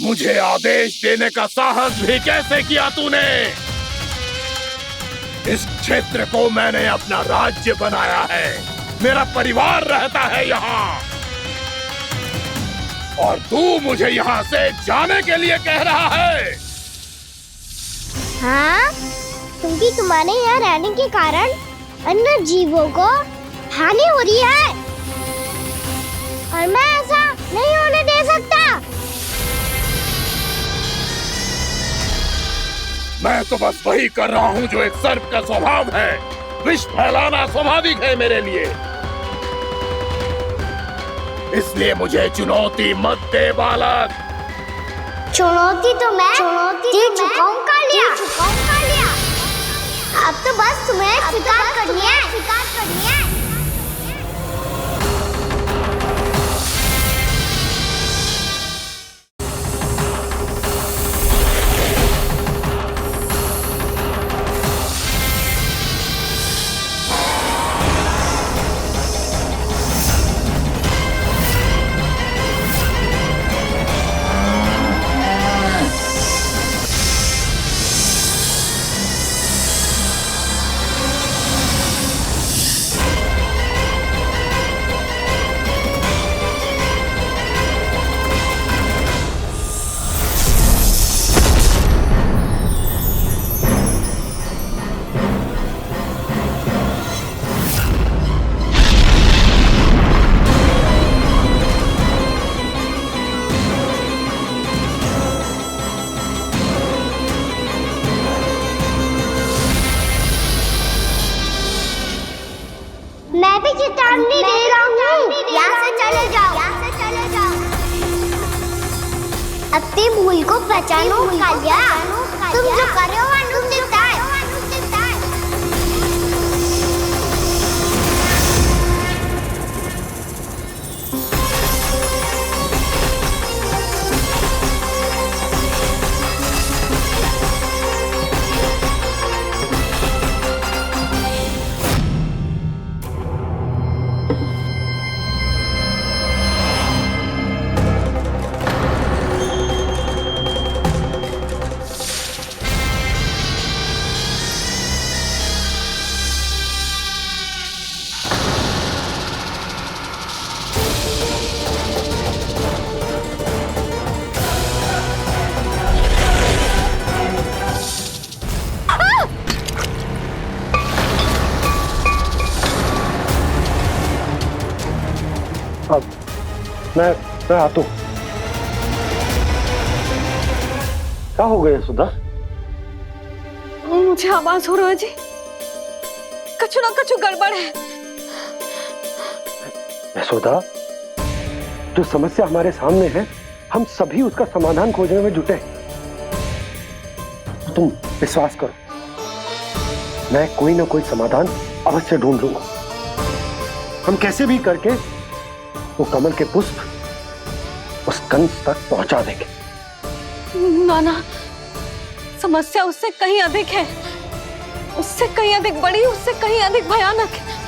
मुझे आदेश देने का साहस भी कैसे किया तूने? इस क्षेत्र को मैंने अपना राज्य बनाया है, मेरा परिवार रहता है यहाँ, और तू मुझे यहाँ से जाने के लिए कह रहा है? हाँ, क्योंकि तुम्हारे यहाँ रहने के कारण अन्य जीवों को हानि हो रही है और मैं ऐसा नहीं होने दे सकता। मैं तो बस वही कर रहा हूँ जो एक सर्प का स्वभाव है। विष फैलाना स्वाभाविक है मेरे लिए, इसलिए मुझे चुनौती मत दे बालक। चुनौती तो मैं दे चुका हूँ कालिया। अब तो बस तुम्हें शिकार करनी है। मैं भी चेतावनी दे रहा हूँ, यहाँ से चले जाओ। अपनी भूल को पहचानो कालिया, तुम जो कर रहे हो अनुचित है। मैं आता हूँ। क्या हो गया सुधा? मुझे आवाज हो रहा है जी, कछु ना कछु गड़बड़ है। यशोदा, जो समस्या हमारे सामने है, हम सभी उसका समाधान खोजने में जुटे। तुम विश्वास करो, मैं कोई ना कोई समाधान अवश्य ढूंढ लूंगा। हम कैसे भी करके वो कमल के पुष्प उस कंस तक पहुंचा देंगे। नाना, समस्या उससे कहीं अधिक है, उससे कहीं अधिक बड़ी, उससे कहीं अधिक भयानक है।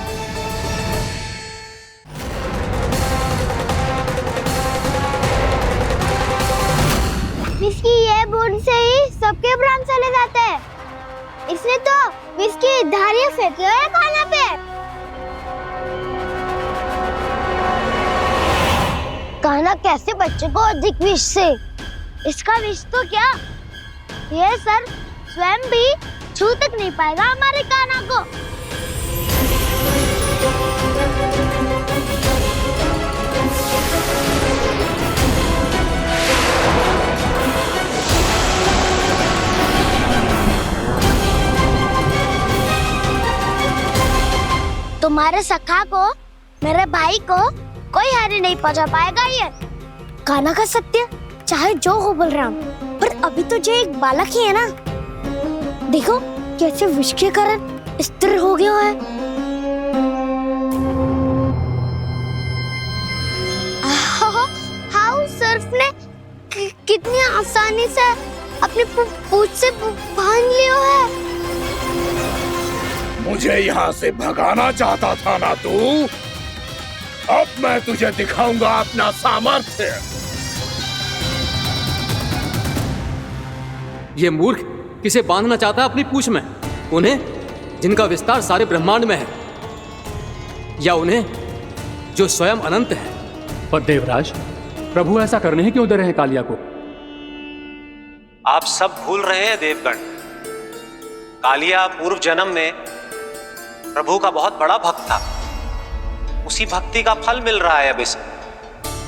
इसकी ये बूंद से ही सबके प्राण चले जाते हैं। इसने तो विष की धारियां फेंकी है खाना पे। कान्हा कैसे बच्चे को अधिक विष से? इसका विष तो क्या, ये सर स्वयं भी छू तक नहीं पाएगा हमारे कान्हा को। तुम्हारे सखा को, मेरे भाई को कोई हानि नहीं पहुंचा पाएगा। ये कान्हा का सत्य चाहे जो हो बलराम, पर अभी तो जो एक बालक ही है ना। देखो कैसे विष के कारण स्थिर हो गया है। हाउ सर्फ ने कितनी आसानी से अपनी पूंछ से बांध लिया है। मुझे यहाँ से भगाना चाहता था ना तू? अब मैं तुझे दिखाऊंगा अपना सामर्थ्य। ये मूर्ख किसे बांधना चाहता है अपनी पूंछ में? उन्हें जिनका विस्तार सारे ब्रह्मांड में है, या उन्हें जो स्वयं अनंत है? पर देवराज, प्रभु ऐसा करने ही क्यों दे रहे हैं कालिया को? आप सब भूल रहे हैं देवगण। कालिया पूर्व जन्म में प्रभु का बहुत बड़ा भक्त था। उसी भक्ति का फल मिल रहा है अब इसे।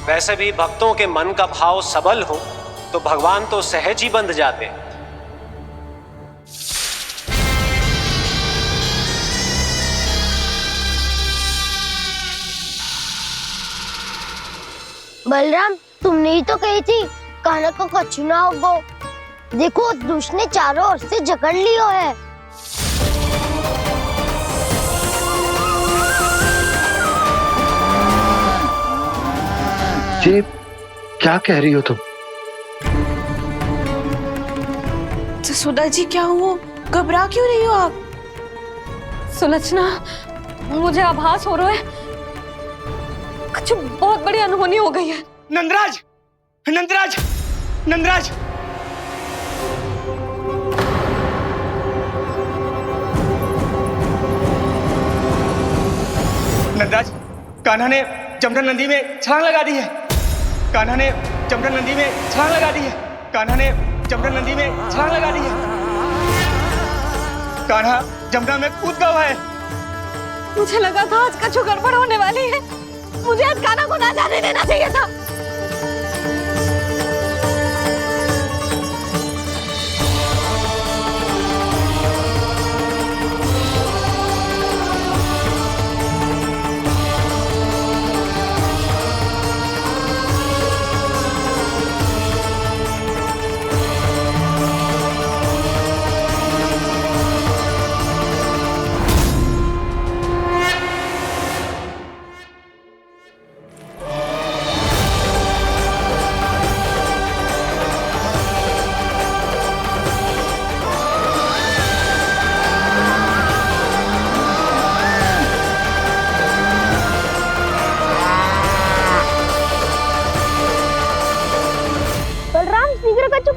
वैसे भी भक्तों के मन का भाव सबल हो तो भगवान तो सहज ही बंध जाते हैं। बलराम, तुमने ही तो कही थी कान्हा को कछु ना होगो। देखो दुष्ट ने चारों ओर से जकड़ लियो है। ये क्या कह रही हो तुम? जसोदा जी, क्या हुआ? घबरा क्यों रही हो आप? सुलोचना, मुझे आभास हो रहा है कुछ बहुत बड़ी अनहोनी हो गई है। नंदराज, नंदराज, नंदराज! नंदराज, कान्हा ने जमदग्नि नदी में छलांग लगा दी है। कान्हा ने जमदग्नि नदी में छलांग लगा दी है। कान्हा ने जमदग्नि नदी में छलांग लगा दी है। कान्हा जमुना में कूद गया है। मुझे लगा था आज कछु गड़बड़ होने वाली है। मुझे आज कान्हा को ना जाने देना चाहिए था।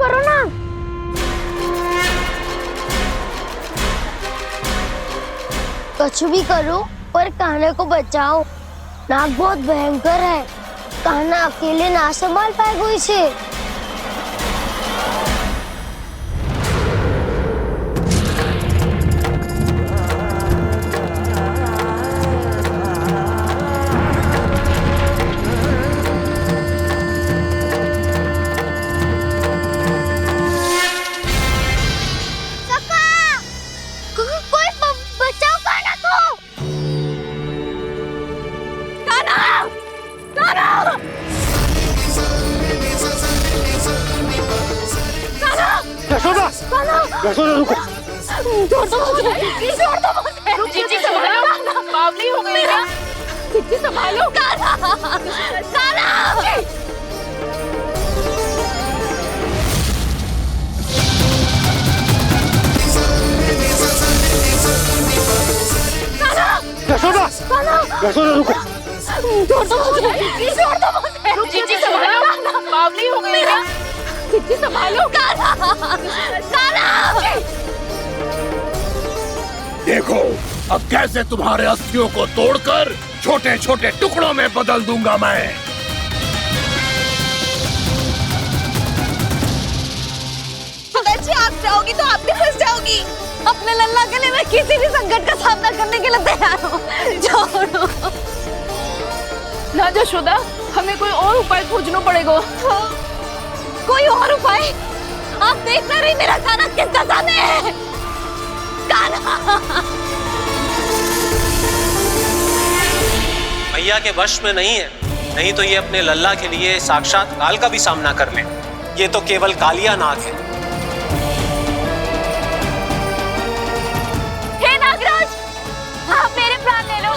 करो ना। कुछ भी करो पर कान्हा को बचाओ। नाग बहुत भयंकर है। कान्हा अकेले ना संभाल पाएगा इसे। यशोदा रुको। छोड़ दो मुझे, छोड़ दो मुझे। जीजी संभालो, बावली हो गई ना। जीजी संभालो। कान्हा, कान्हा। यशोदा, यशोदा रुको। छोड़ दो मुझे, छोड़ दो मुझे। जीजी संभालो, बावली हो गई ना। जीजी संभालो। कान्हा, कान्हा। देखो अब कैसे तुम्हारे अस्थियों को तोड़कर छोटे छोटे टुकड़ों में बदल दूंगा मैं। जी आप जाओगी तो आप भी फंस जाओगी। अपने लल्ला के लिए मैं किसी भी संकट का सामना करने के लिए तैयार हूँ। छोड़ो ना यशोदा, हमें कोई और उपाय खोजना पड़ेगा। कोई और उपाय? आप देख ना रही मेरा कान्हा किस दशा में है। कान्हा मैया के वश में नहीं है, नहीं तो ये अपने लल्ला के लिए साक्षात काल का भी सामना कर ले। ये तो केवल कालिया नाग है। हे नागराज, आप मेरे प्राण ले लो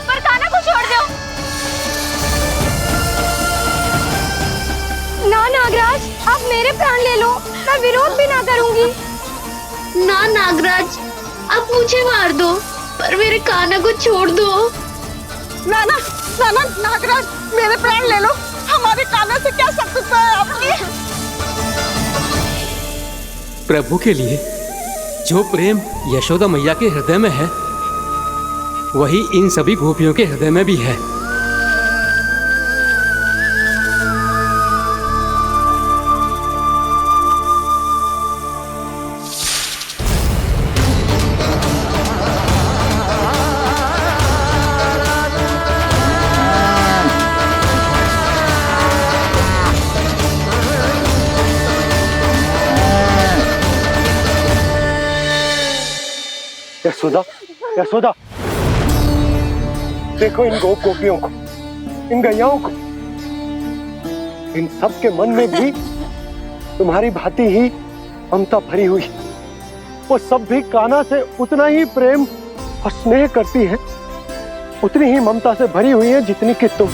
पर कान्हा को छोड़ दो। ना नागराज, आप मेरे प्राण ले लो, मैं विरोध भी ना करूंगी। ना नागराज, आप मुझे मार दो पर मेरे कान्हा को छोड़ दो। ना ना ना ना नागराज, मेरे प्राण ले लो। हमारे कान्हा से क्या शत्रुता है आपकी? प्रभु के लिए जो प्रेम यशोदा मैया के हृदय में है वही इन सभी गोपियों के हृदय में भी है। यशोदा, यशोदा, देखो इन गोपियों को, इन गैयाओं को, इन सब के मन में भी तुम्हारी भांति ही ममता भरी हुई। वो सब भी कान्हा से उतना ही प्रेम और स्नेह करती हैं, उतनी ही ममता से भरी हुई है जितनी कि तुम।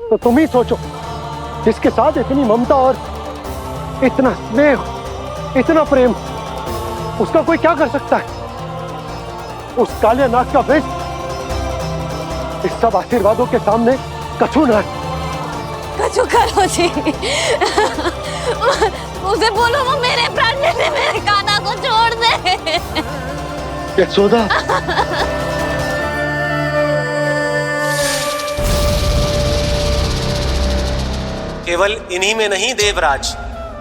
तो तुम ही सोचो, जिसके साथ इतनी ममता और इतना स्नेह, इतना प्रेम, उसका कोई क्या कर सकता है? उस कालिया नाग का वेश इस सब आशीर्वादों के सामने कछु न है। कछु करो जी, उसे बोलो वो मेरे प्राण में से मेरे कान्हा को छोड़ दे। यशोदा, केवल इन्हीं में नहीं देवराज,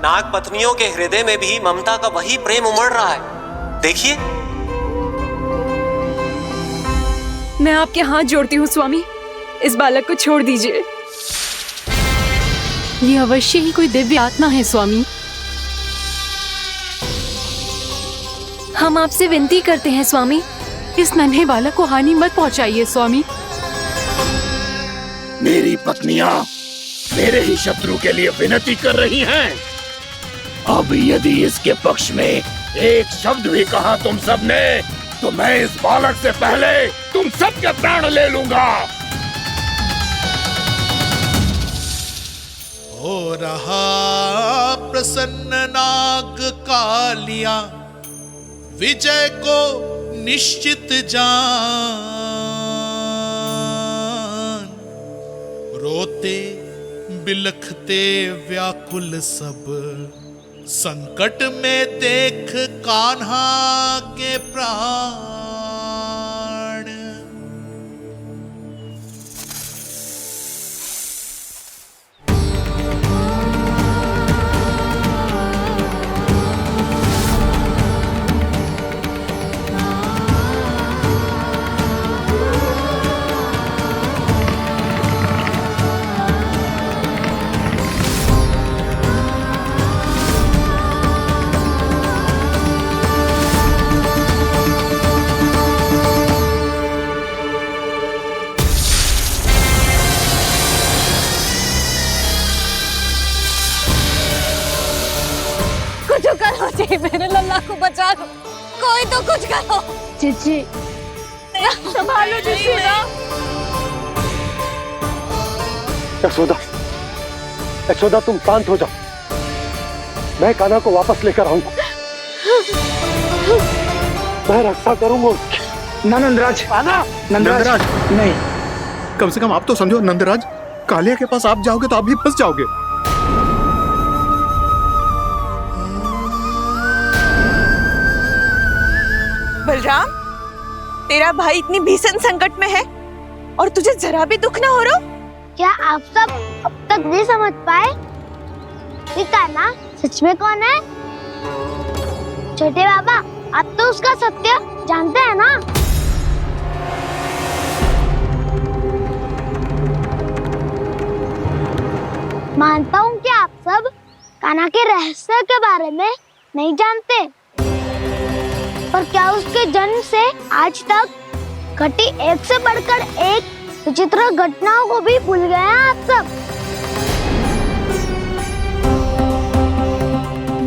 नाग पत्नियों के हृदय में भी ममता का वही प्रेम उमड़ रहा है। देखिए। मैं आपके हाथ जोड़ती हूँ स्वामी, इस बालक को छोड़ दीजिए। ये अवश्य ही कोई दिव्य आत्मा है स्वामी। हम आपसे विनती करते हैं स्वामी, इस नन्हे बालक को हानि मत पहुंचाइए स्वामी। मेरी पत्नियां मेरे ही शत्रु के लिए विनती कर रही हैं। अब यदि इसके पक्ष में एक शब्द भी कहा तुम सबने, तो मैं इस बालक से पहले तुम सबके प्राण ले लूंगा। हो रहा प्रसन्न नाग कालिया, विजय को निश्चित जान। रोते बिलखते व्याकुल सब, संकट में देख कान्हा के प्राण। कुछ करो जी, मेरे लल्ला को बचा लो, कोई तो कुछ करो। जीजी संभालो जीजी। यशोदा, यशोदा तुम शांत हो जाओ, मैं कान्हा को वापस लेकर आऊंगा, मैं रक्षा करूंगा उसकी। ना नंदराज, नंदराज नहीं। कम से कम आप तो समझो नंदराज, कालिया के पास आप जाओगे तो आप भी फंस जाओगे। बलराम, तेरा भाई इतनी भीषण संकट में है और तुझे जरा भी दुख ना हो रहा? क्या आप सब अब तक नहीं समझ पाए कि कान्हा सच में कौन है? छोटे बाबा, आप तो उसका सत्य जानते हैं ना? मानता हूँ कि आप सब कान्हा के रहस्य के बारे में नहीं जानते, पर क्या उसके जन्म से आज तक घटी एक से बढ़कर एक विचित्र घटनाओं को भी भूल गए हैं आप सब?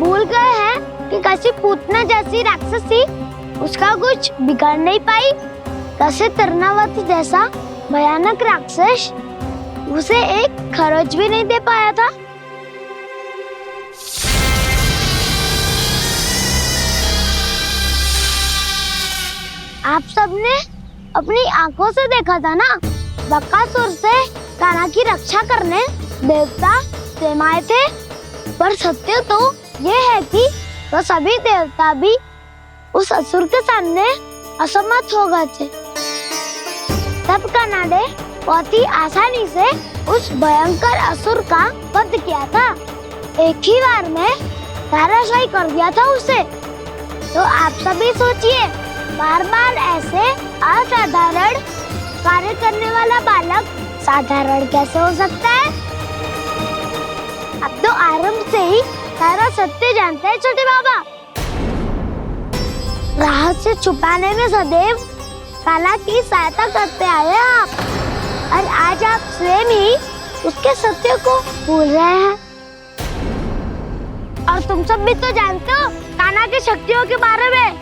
भूल गए हैं कि कैसी पूतना जैसी राक्षसी उसका कुछ बिगाड़ नहीं पाई, कैसे तरनावती जैसा भयानक राक्षस उसे एक खरोच भी नहीं दे पाया था। आप सबने अपनी आंखों से देखा था ना, बकासुर से कान्हा की रक्षा करने देवता स्वयं आए थे, पर सत्य तो ये है कि वो सभी देवता भी उस असुर के सामने असमर्थ हो गए थे। तब कान्हा बहुत ही आसानी से उस भयंकर असुर का वध किया था। एक ही बार में धराशायी कर दिया था उसे। तो आप सभी सोचिए, बार बार ऐसे असाधारण कार्य करने वाला बालक साधारण कैसे हो सकता है? अब तो आरंभ से ही सारा सत्य जानते हैं छोटे बाबा। रहस्य छुपाने में सदैव काला की सहायता करते आए आप, और आज आप स्वयं ही उसके सत्य को भूल रहे हैं। और तुम सब भी तो जानते हो कान्हा की शक्तियों के बारे में।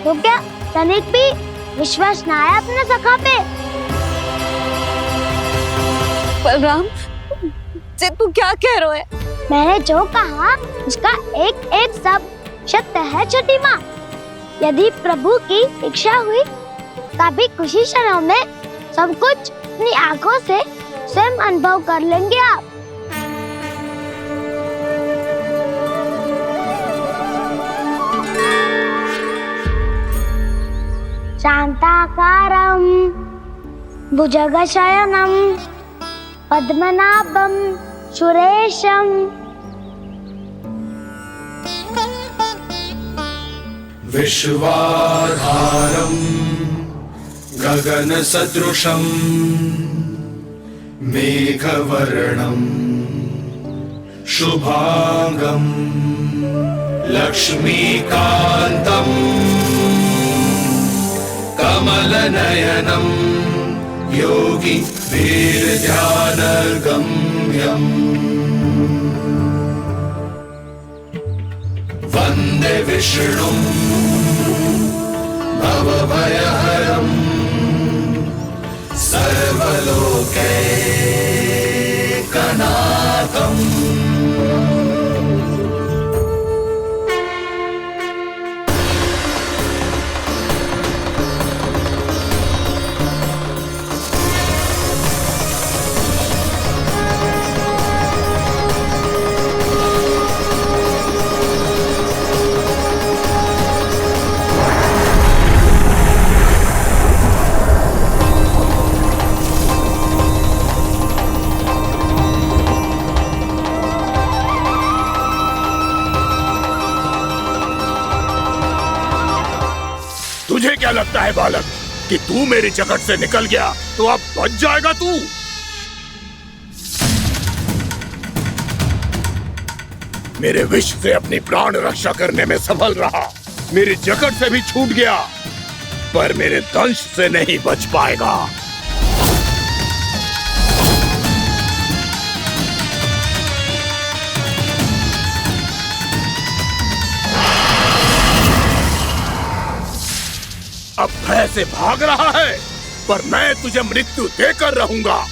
तो क्या तनिक भी विश्वास ना है अपने सखा पे? बलराम, जे तू क्या कह रहा है? मैंने जो कहा उसका एक एक शब्द सत्य है छोटी माँ। यदि प्रभु की इच्छा हुई तभी कुछ ही क्षणों में सब कुछ अपनी आंखों से स्वयं अनुभव कर लेंगे आप। शांताकारं भुजगशयनं पद्मनाभं सुरेशं विश्वाधारं गगनसदृशं मेघवर्णं शुभांगं लक्ष्मीकान्तं कमलनयनं योगी वीरध्यानगम्यं वन्दे विष्णुं भवभयहरं सर्वलोकैकनाथम्। तुझे क्या लगता है बालक कि तू मेरी जकड़ से निकल गया तो अब बच जाएगा तू? मेरे विष से अपनी प्राण रक्षा करने में सफल रहा, मेरी जकड़ से भी छूट गया, पर मेरे दंश से नहीं बच पाएगा। अब भय से भाग रहा है, पर मैं तुझे मृत्यु देकर रहूंगा।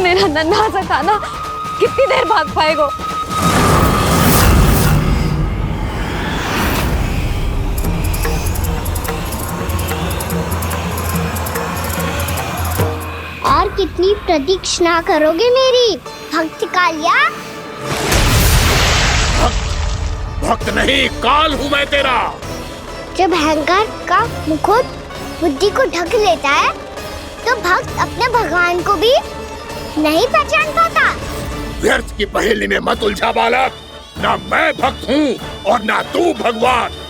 मेरा नन्हा सा कान्हा कितनी देर भाग पाएगा? और कितनी प्रतीक्षा करोगे मेरी भक्त कालिया? भक्त नहीं, काल हूं मैं तेरा। जब अहंकार का मुकुट बुद्धि को ढक लेता है तो भक्त अपने भगवान को भी नहीं पहचान पाता। व्यर्थ की पहेली में मत उलझा बालक। ना मैं भक्त हूँ और ना तू भगवान।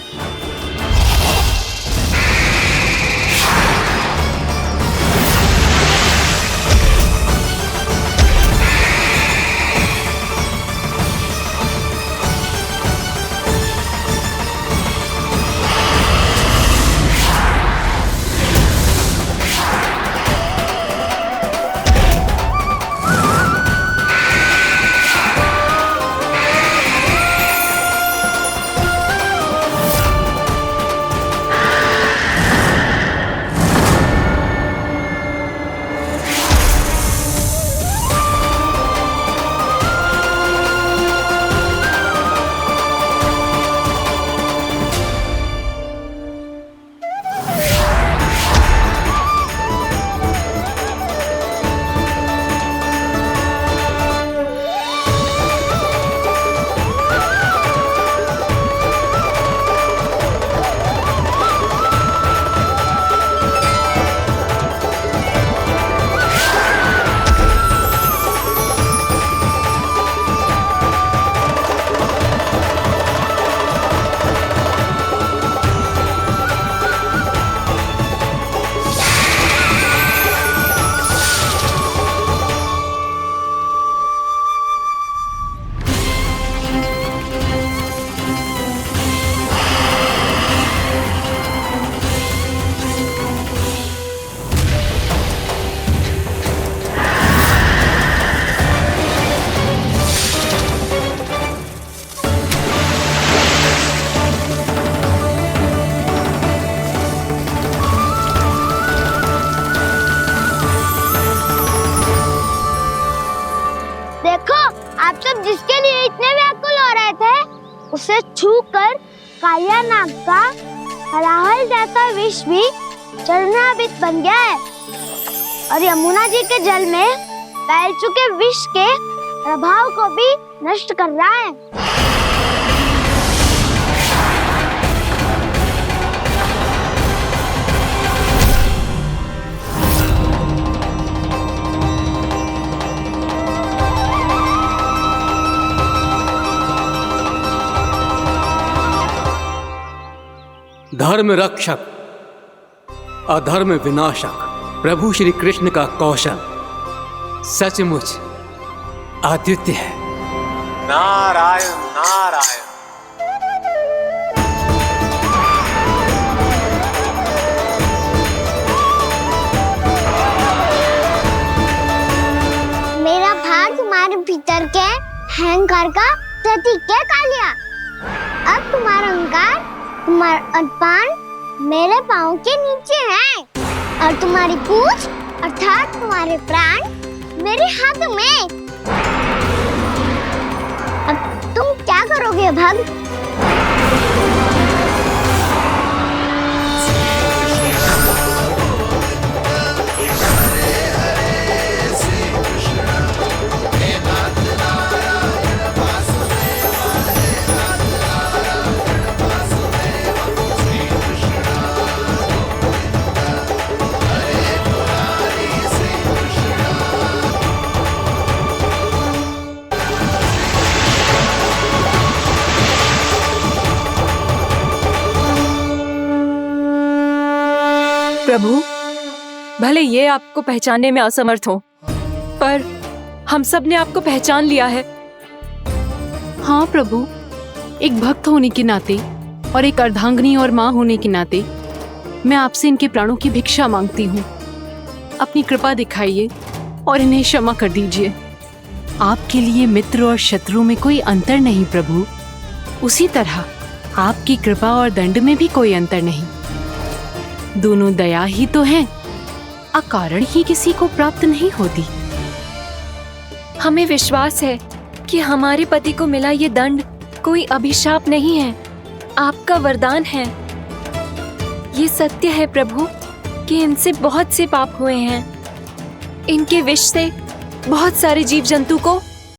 जिसके लिए इतने व्याकुल हो रहे थे, उसे छूकर कालिया नाग का हलाहल जैसा विष भी चरणामृत बन गया है और यमुना जी के जल में फैल चुके विष के प्रभाव को भी नष्ट कर रहा है। धर्म रक्षक अधर्म विनाशक प्रभु श्री कृष्ण का कौशल सचमुच अद्वितीय है। नारायण नारायण। मेरा भार तुम्हारे भीतर के अहंकार का प्रतीक है कालिया। अब तुम्हारा अहंकार, तुम्हारा अनपान मेरे पाँव के नीचे है और तुम्हारी पूंछ अर्थात तुम्हारे प्राण मेरे हाथ में। अब तुम क्या करोगे भक्त? प्रभु, भले ये आपको पहचानने में असमर्थ हो, पर हम सब ने आपको पहचान लिया है। हाँ प्रभु, एक भक्त होने के नाते और एक अर्धांगिनी और माँ होने के नाते मैं आपसे इनके प्राणों की भिक्षा मांगती हूँ। अपनी कृपा दिखाइए और इन्हें क्षमा कर दीजिए। आपके लिए मित्र और शत्रु में कोई अंतर नहीं प्रभु, उसी तरह आपकी कृपा और दंड में भी कोई अंतर नहीं। दोनों दया ही तो हैं, अकारण ही किसी को प्राप्त नहीं होती। हमें विश्वास है कि हमारे पति को मिला ये दंड कोई अभिशाप नहीं है, आपका वरदान है। ये सत्य है प्रभु कि इनसे बहुत से पाप हुए हैं। इनके विष से बहुत सारे जीव जंतु को